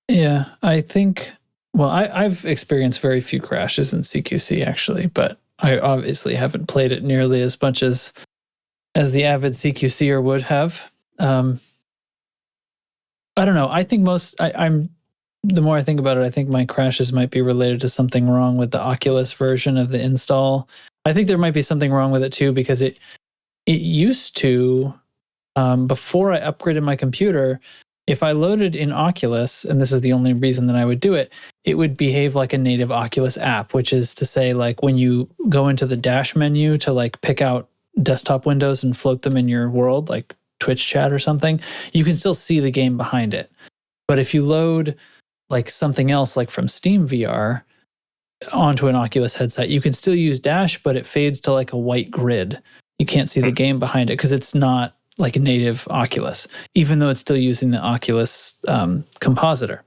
Yeah, I think. Well, I've experienced very few crashes in CQC actually, but I obviously haven't played it nearly as much as the avid CQCer would have. I don't know. I think the more I think about it, I think my crashes might be related to something wrong with the Oculus version of the install. I think there might be something wrong with it too, because it used to, before I upgraded my computer, if I loaded in Oculus, and this is the only reason that I would do it, it would behave like a native Oculus app, which is to say, like when you go into the dash menu to like pick out desktop windows and float them in your world, like Twitch chat or something, you can still see the game behind it. But if you load like something else, like from Steam VR onto an Oculus headset, you can still use dash, but it fades to like a white grid. You can't see the game behind it because it's not like a native Oculus, even though it's still using the Oculus compositor.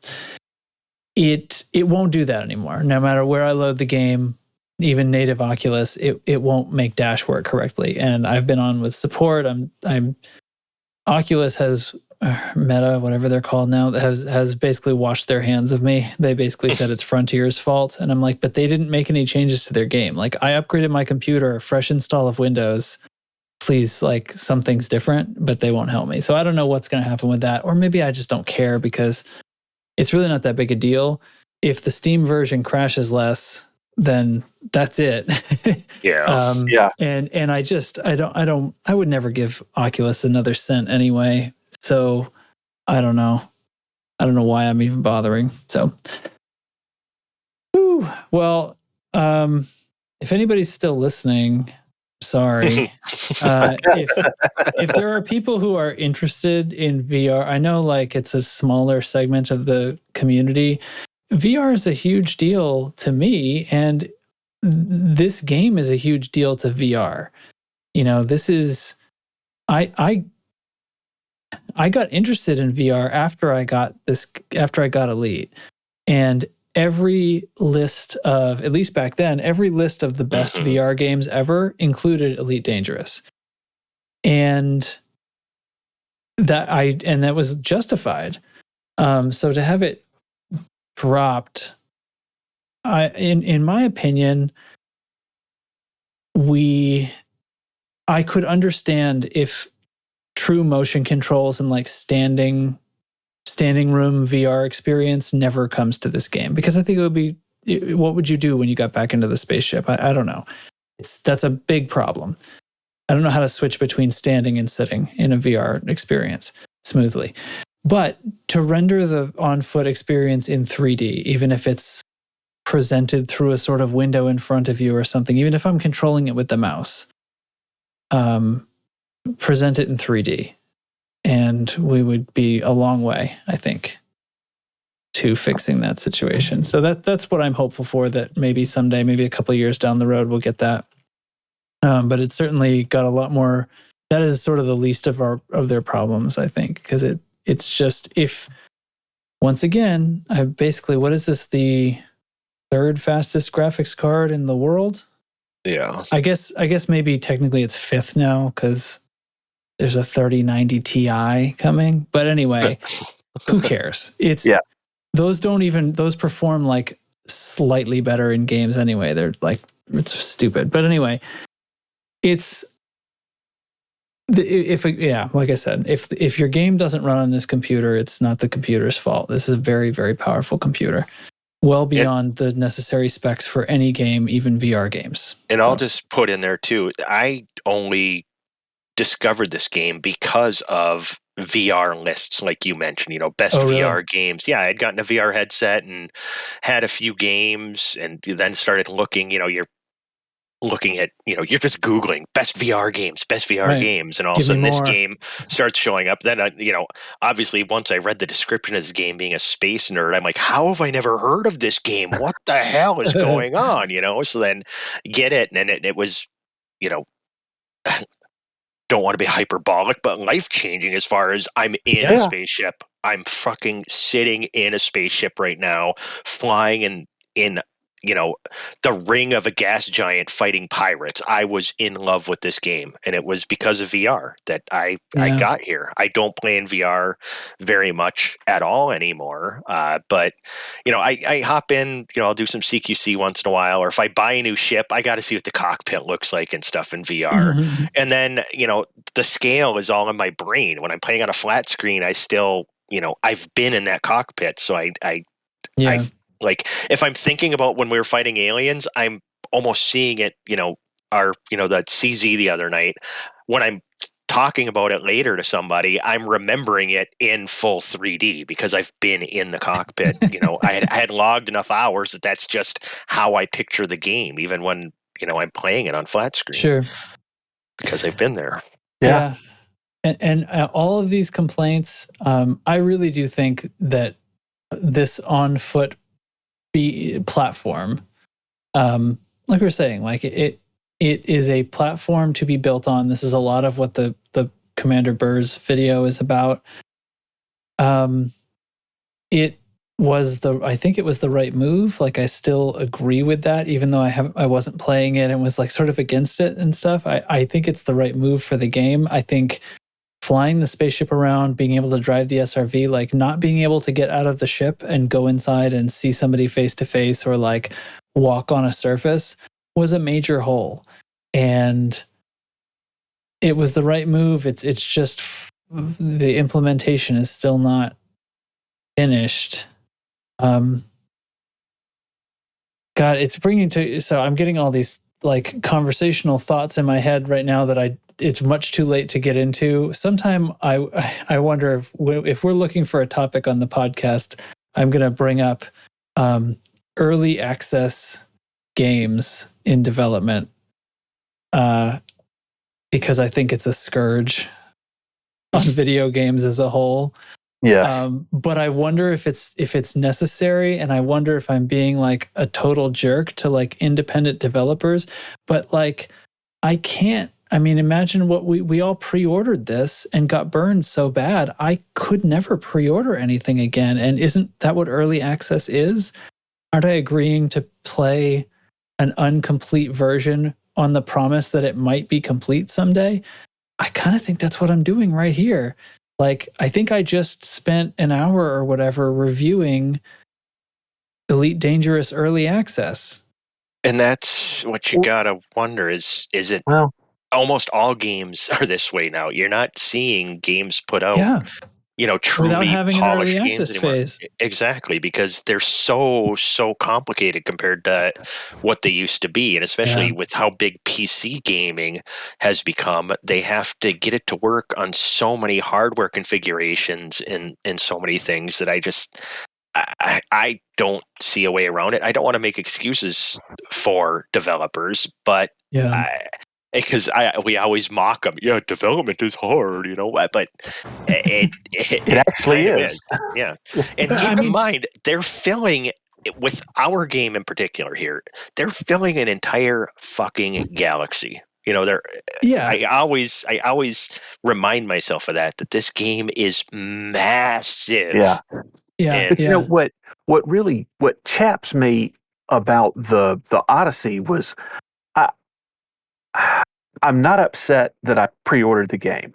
It won't do that anymore. No matter where I load the game, even native Oculus, it won't make dash work correctly. And I've been on with support. Oculus has Meta, whatever they're called now, has basically washed their hands of me. They basically said it's Frontier's fault. And I'm like, but they didn't make any changes to their game. Like, I upgraded my computer, fresh install of Windows. Please, like, something's different, but they won't help me. So I don't know what's going to happen with that. Or maybe I just don't care because it's really not that big a deal. If the Steam version crashes less, then that's it. Yeah. And I would never give Oculus another cent anyway. So I don't know why I'm even bothering. So, well, if anybody's still listening, sorry. If there are people who are interested in VR, I know like it's a smaller segment of the community. VR is a huge deal to me, and this game is a huge deal to VR. You know, this is I got interested in VR after I got Elite, and every list of, at least back then, every list of the best VR games ever included Elite Dangerous. And that was justified. So to have it dropped, in my opinion, I could understand if true motion controls and like standing room VR experience never comes to this game, because I think it would be, what would you do when you got back into the spaceship? I don't know. That's a big problem. I don't know how to switch between standing and sitting in a VR experience smoothly. But to render the on-foot experience in 3D, even if it's presented through a sort of window in front of you or something, even if I'm controlling it with the mouse, present it in 3D. And we would be a long way, I think, to fixing that situation. So that's what I'm hopeful for, that maybe someday, maybe a couple of years down the road, we'll get that. But it's certainly got a lot more. That is sort of the least of their problems, I think, because it's just, if once again, what is this, the third fastest graphics card in the world? Yeah, I guess maybe technically it's fifth now, because there's a 3090 Ti coming. But anyway, who cares? Those perform like slightly better in games anyway. They're like, it's stupid. But anyway, like I said, if your game doesn't run on this computer, it's not the computer's fault. This is a very, very powerful computer, well beyond the necessary specs for any game, even VR games. And I'll just put in there too, I only discovered this game because of VR lists, like you mentioned, best VR games. Yeah, I had gotten a VR headset and had a few games, and then started looking, you're looking at, you're just Googling best VR games, and all of a sudden this game starts showing up. Then, obviously once I read the description of this game being a space nerd, I'm like, how have I never heard of this game? What the hell is going on? So then get it. And it was, don't want to be hyperbolic, but life-changing as far as I'm in a spaceship. I'm fucking sitting in a spaceship right now, flying in the ring of a gas giant fighting pirates. I was in love with this game, and it was because of VR that I got here. I don't play in VR very much at all anymore, but I hop in, I'll do some CQC once in a while, or if I buy a new ship, I got to see what the cockpit looks like and stuff in VR. Mm-hmm. And then the scale is all in my brain. When I'm playing on a flat screen, I still I've been in that cockpit, so I like, if I'm thinking about when we were fighting aliens, I'm almost seeing it, the CZ the other night. When I'm talking about it later to somebody, I'm remembering it in full 3D because I've been in the cockpit. I had logged enough hours that's just how I picture the game, even when, I'm playing it on flat screen. Sure. Because I've been there. Yeah. And all of these complaints, I really do think that this on-foot platform, like we were saying, like it is a platform to be built on. This is a lot of what the Commander Burr's video is about. It was I think it was the right move. Like, I still agree with that, even though I wasn't playing it and was like sort of against it and stuff. I think it's the right move for the game. I think flying the spaceship around, being able to drive the SRV, like not being able to get out of the ship and go inside and see somebody face to face, or like walk on a surface, was a major hole. And it was the right move. It's just the implementation is still not finished. God, it's bringing to, so I'm getting all these like conversational thoughts in my head right now that it's much too late to get into. Sometime I wonder if we're looking for a topic on the podcast, I'm going to bring up early access games in development, because I think it's a scourge on video games as a whole. Yes. But I wonder if it's necessary, and I wonder if I'm being like a total jerk to like independent developers. But like, I can't. I mean, imagine what we all pre-ordered this and got burned so bad. I could never pre-order anything again. And isn't that what early access is? Aren't I agreeing to play an incomplete version on the promise that it might be complete someday? I kind of think that's what I'm doing right here. Like, I think I just spent an hour or whatever reviewing Elite Dangerous Early Access. And that's what you gotta wonder is it Well, almost all games are this way now. You're not seeing games put out, truly without having an early polished games access anymore. phase. Exactly, because they're so complicated compared to what they used to be, and especially with how big PC gaming has become, they have to get it to work on so many hardware configurations and so many things that I don't see a way around it. I don't want to make excuses for developers, but because we always mock them. Yeah, development is hard, but it actually kind of is. Yeah, and keep in mind they're filling with our game in particular here. They're filling an entire fucking galaxy. I always remind myself of that this game is massive. Yeah. But you know what chaps me about the Odyssey was I'm not upset that I pre-ordered the game.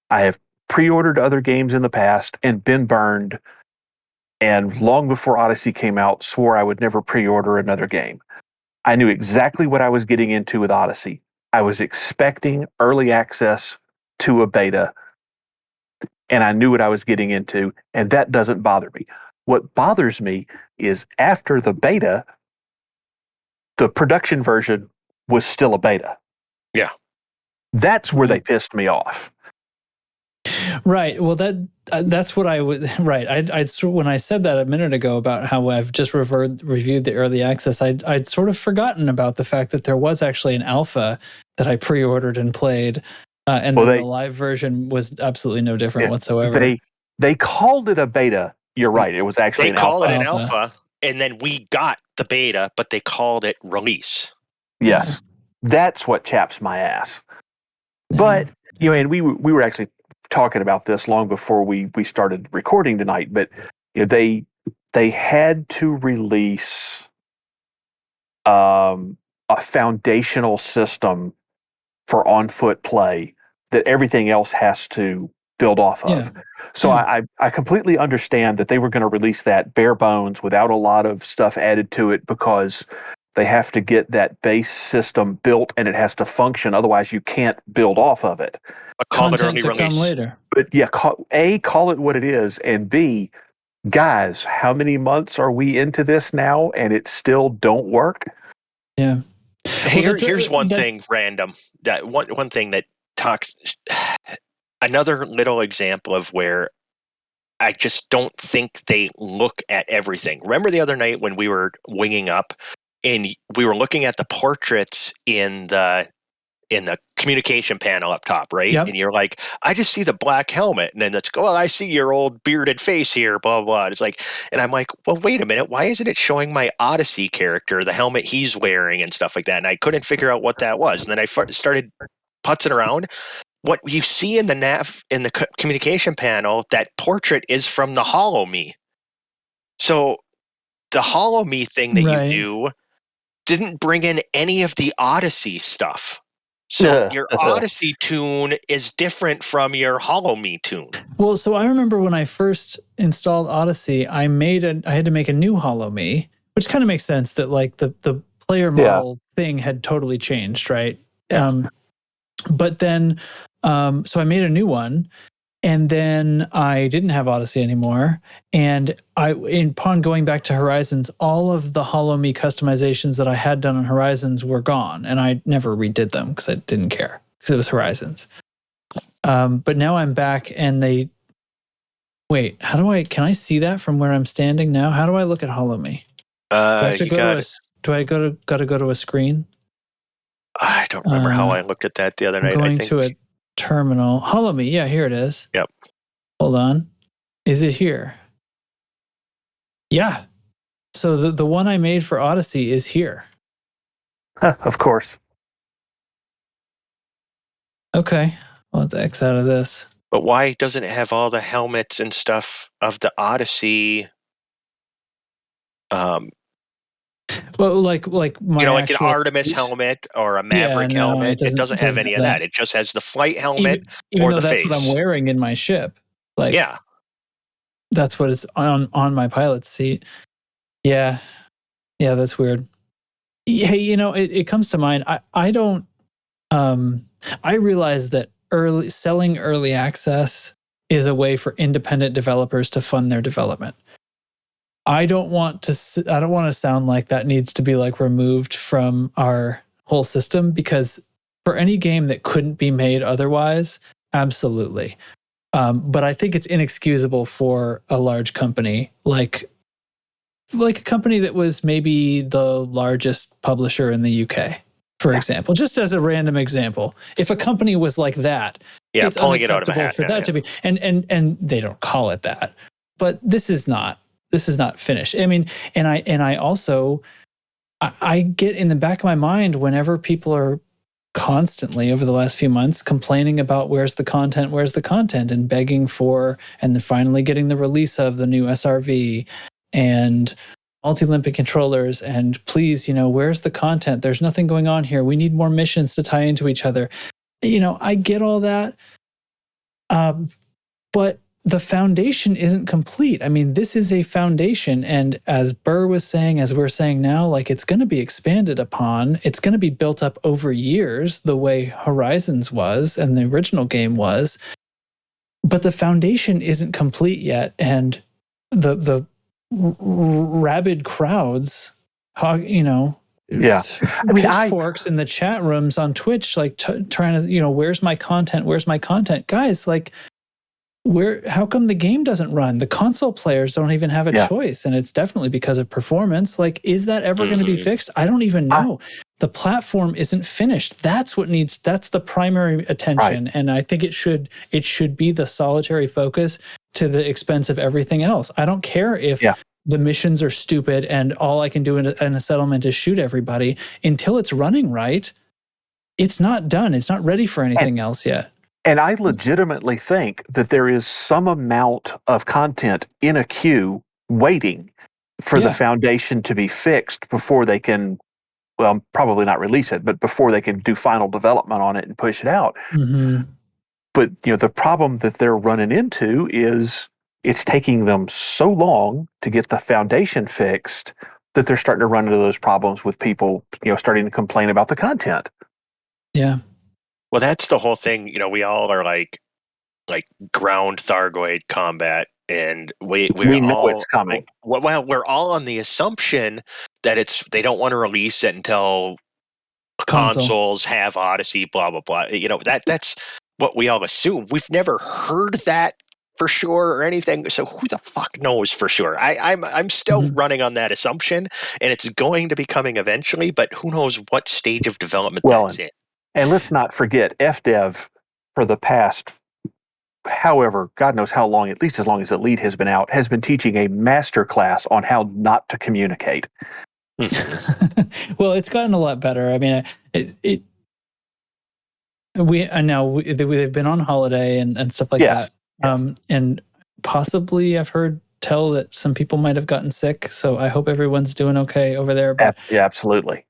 I have pre-ordered other games in the past and been burned, and long before Odyssey came out, swore I would never pre-order another game. I knew exactly what I was getting into with Odyssey. I was expecting early access to a beta, and I knew what I was getting into, and that doesn't bother me. What bothers me is after the beta, the production version was still a beta. Yeah. That's where they pissed me off. Right. Well, that's what I would. Right. When I said that a minute ago about how I've just reviewed the early access, I'd sort of forgotten about the fact that there was actually an alpha that I pre-ordered and played, and then the live version was absolutely no different whatsoever. They called it a beta. You're right. It was actually an alpha. They called it an alpha, and then we got the beta, but they called it release. Yes, that's what chaps my ass. But and we were actually talking about this long before we started recording tonight. But they had to release a foundational system for on-foot play that everything else has to build off of. So I completely understand that they were going to release that bare bones without a lot of stuff added to it because they have to get that base system built and it has to function. Otherwise, you can't build off of it. Call it early release. Come later. But call it what it is, and B, guys, how many months are we into this now and it still don't work? Yeah. Here's one thing random. That one thing that talks. Another little example of where I just don't think they look at everything. Remember the other night when we were winging up and we were looking at the portraits in the communication panel up top, right? Yep. And you're like, I just see the black helmet. And then it's well, I see your old bearded face here, blah, blah. It's like, and I'm like, well, wait a minute. Why isn't it showing my Odyssey character, the helmet he's wearing and stuff like that? And I couldn't figure out what that was. And then I started putzing around. What you see in the communication panel, that portrait is from the Hollow Me. So the Hollow Me thing that you do didn't bring in any of the Odyssey stuff. So your Odyssey tune is different from your Hollow Me tune. Well, so I remember when I first installed Odyssey, I had to make a new Hollow Me, which kind of makes sense that like the player model thing had totally changed, right? Yeah. But then, so I made a new one, and then I didn't have Odyssey anymore. And upon going back to Horizons, all of the Hollow Me customizations that I had done on Horizons were gone, and I never redid them because I didn't care because it was Horizons. But now I'm back, and wait. Can I see that from where I'm standing now? How do I look at Hollow Me? Do I gotta go to a screen? I don't remember how I looked at that the other night. Going to a terminal. Hollow Me, yeah, here it is. Yep. Hold on. Is it here? Yeah. So the one I made for Odyssey is here. Of course. Okay. Well, let's X out of this. But why doesn't it have all the helmets and stuff of the Odyssey? Well, like my like an Artemis helmet or a Maverick helmet. It doesn't have any of that. It just has the flight helmet even or though the that's face. what I'm wearing in my ship. Like, yeah, that's what is on my pilot's seat. Yeah, that's weird. Hey, it comes to mind. I don't. I realize that selling early access is a way for independent developers to fund their development. I don't want to sound like that needs to be like removed from our whole system, because for any game that couldn't be made otherwise, absolutely. But I think it's inexcusable for a large company like a company that was maybe the largest publisher in the UK, for example, just as a random example. If a company was like that, it's pulling it out of a unacceptable hat for that to be, and they don't call it that, but this is not finished. I mean, and I also get in the back of my mind whenever people are constantly over the last few months complaining about where's the content, and begging for, and then finally getting the release of the new SRV and multi-limpet controllers, and please, where's the content? There's nothing going on here. We need more missions to tie into each other. I get all that. But the foundation isn't complete. I mean, this is a foundation. And as Burr was saying, as we're saying now, like, it's going to be expanded upon. It's going to be built up over years, the way Horizons was and the original game was. But the foundation isn't complete yet. And the rabid crowds, Yeah. I mean, pitchforks in the chat rooms on Twitch, like trying to, where's my content? Where's my content? Guys, like, how come the game doesn't run? The console players don't even have a choice, and it's definitely because of performance. Like, is that ever going to be fixed? I don't even know. The platform isn't finished. That's the primary attention. Right. And I think it should be the solitary focus to the expense of everything else. I don't care if the missions are stupid and all I can do in a settlement is shoot everybody. Until it's running right, it's not done. It's not ready for anything else yet. And I legitimately think that there is some amount of content in a queue waiting for the foundation to be fixed before they can, well, probably not release it, but before they can do final development on it and push it out. Mm-hmm. But, the problem that they're running into is it's taking them so long to get the foundation fixed that they're starting to run into those problems with people, starting to complain about the content. Yeah. Well, that's the whole thing. We all are like ground Thargoid combat, and we know all, it's coming. Well, we're all on the assumption that they don't want to release it until consoles have Odyssey, blah blah blah. That's what we all assume. We've never heard that for sure or anything. So who the fuck knows for sure? I'm still running on that assumption, and it's going to be coming eventually. But who knows what stage of development that's in? And let's not forget, FDev for the past, however, God knows how long, at least as long as Elite has been out, has been teaching a master class on how not to communicate. Well, it's gotten a lot better. I mean, they've been on holiday and stuff like that. And possibly I've heard tell that some people might have gotten sick. So I hope everyone's doing okay over there. But, yeah, absolutely.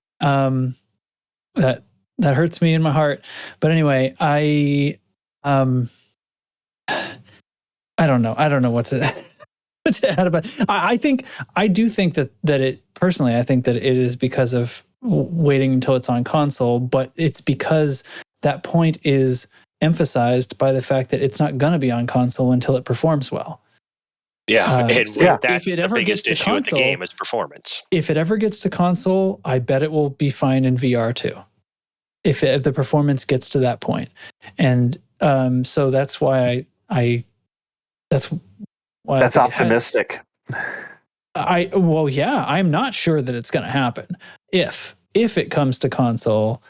That hurts me in my heart. But anyway, I don't know. I don't know what to add about. I do think that it personally, I think that it is because of waiting until it's on console, but it's because that point is emphasized by the fact that it's not going to be on console until it performs well. Yeah, that's the biggest issue with the game is performance. If it ever gets to console, I bet it will be fine in VR too. If the performance gets to that point. And so that's why that's optimistic. I'm not sure that it's going to happen. If it comes to console,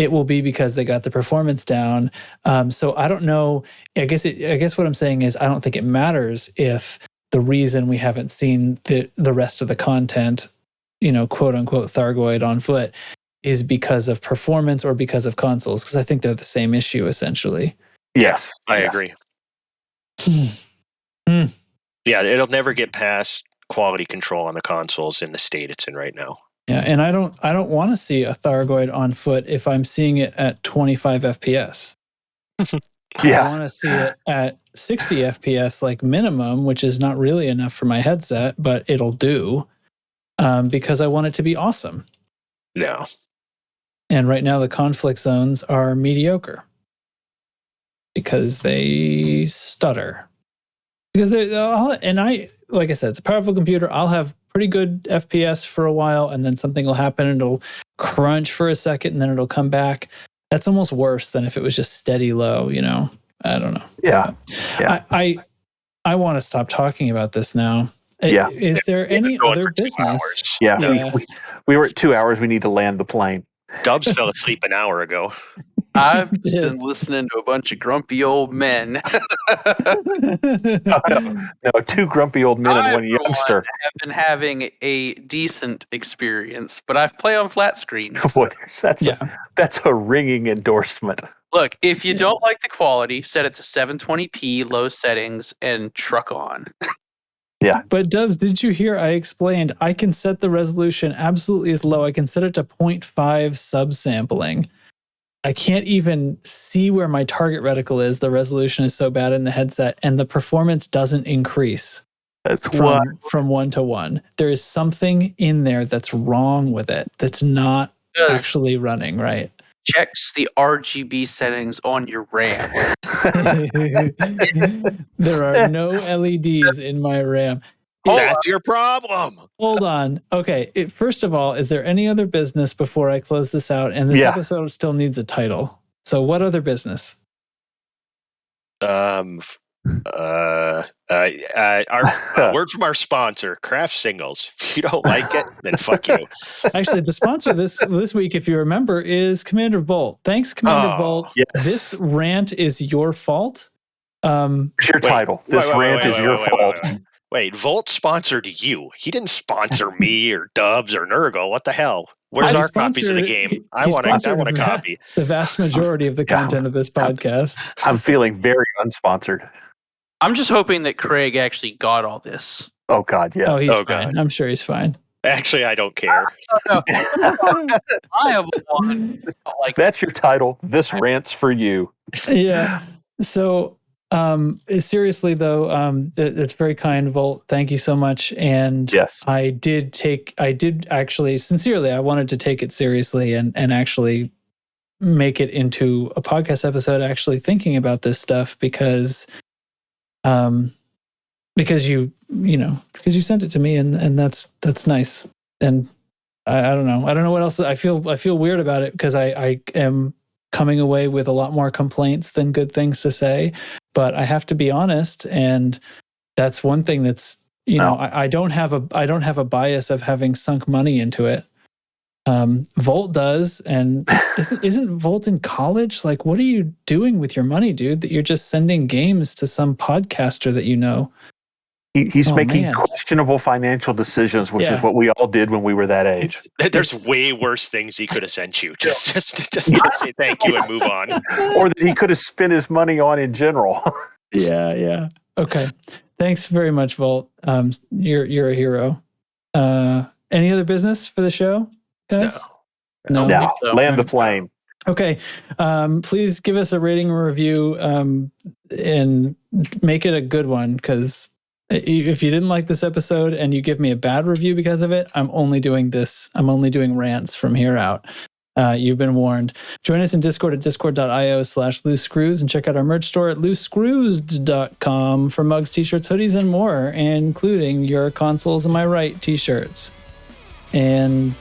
it will be because they got the performance down. So I don't know. I guess what I'm saying is I don't think it matters if the reason we haven't seen the rest of the content, quote unquote Thargoid on foot, is because of performance or because of consoles, because I think they're the same issue essentially. Yes, I agree. Yeah, it'll never get past quality control on the consoles in the state it's in right now. Yeah, and I don't want to see a Thargoid on foot if I'm seeing it at 25 FPS. I want to see it at 60 FPS like minimum, which is not really enough for my headset, but it'll do because I want it to be awesome. Yeah. And right now the conflict zones are mediocre because they stutter. Because like I said, it's a powerful computer. I'll have pretty good FPS for a while, and then something will happen and it'll crunch for a second and then it'll come back. That's almost worse than if it was just steady low, I don't know. Yeah. I want to stop talking about this now. Yeah. Is there any other business? Yeah. We were at 2 hours. We need to land the plane. Dubs fell asleep an hour ago. I've been listening to a bunch of grumpy old men. No, two grumpy old men and one youngster. I have been having a decent experience, but I've played on flat screen. Boy, that's a ringing endorsement. Look, if you don't like the quality, set it to 720p, low settings, and truck on. Yeah. But Dubs, did you hear I explained I can set the resolution absolutely as low. I can set it to 0.5 subsampling. I can't even see where my target reticle is. The resolution is so bad in the headset, and the performance doesn't increase from 1 to 1. There is something in there that's wrong with it. That's not actually running right. Checks the RGB settings on your RAM. There are no LEDs in my RAM. That's your problem. Hold on. Okay. First of all, is there any other business before I close this out? And this episode still needs a title. So what other business? Our word from our sponsor, Craft Singles. If you don't like it, then fuck you. Actually, the sponsor this week, if you remember, is Commander Volt. Thanks, Commander Volt. Yes. This rant is your fault. It's your title. This rant is your fault. Wait, Volt sponsored you. He didn't sponsor me or Dubs or Nurgle. What the hell? Where's our copies of the game? I want a copy. The vast majority of the content of this podcast. I'm feeling very unsponsored. I'm just hoping that Craig actually got all this. Oh, God, yes. Oh, he's fine. I'm sure he's fine. Actually, I don't care. I have one. That's your title. This rant's for you. Yeah. So, seriously though, it's very kind, Volt. Thank you so much. And yes, I did actually, sincerely, I wanted to take it seriously and actually make it into a podcast episode, actually thinking about this stuff because you sent it to me and that's nice. And I don't know what else. I feel weird about it because I am coming away with a lot more complaints than good things to say, but I have to be honest. And that's one thing that's, I don't have a bias of having sunk money into it. Volt does. And isn't Volt in college? Like, what are you doing with your money, dude, that you're just sending games to some podcaster that you know? He's making questionable financial decisions, which is what we all did when we were that age. There's way worse things he could have sent you. Just say thank you and move on. Or that he could have spent his money on in general. Yeah. Okay. Thanks very much, Volt. You're a hero. Any other business for the show, guys? No. Land the plane. Okay. Please give us a rating or review and make it a good one, because if you didn't like this episode and you give me a bad review because of it, I'm only doing rants from here out. You've been warned. Join us in Discord at discord.io/loosescrews and check out our merch store at loosescrews.com for mugs, t-shirts, hoodies, and more, including your Consoles Am I Right t-shirts. And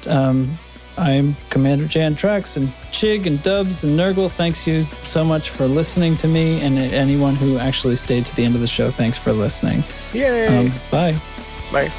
I'm Commander jnTracks, and Chig and Dubs and Nurgle, thanks you so much for listening to me, and anyone who actually stayed to the end of the show, thanks for listening. Yay! Bye. Bye.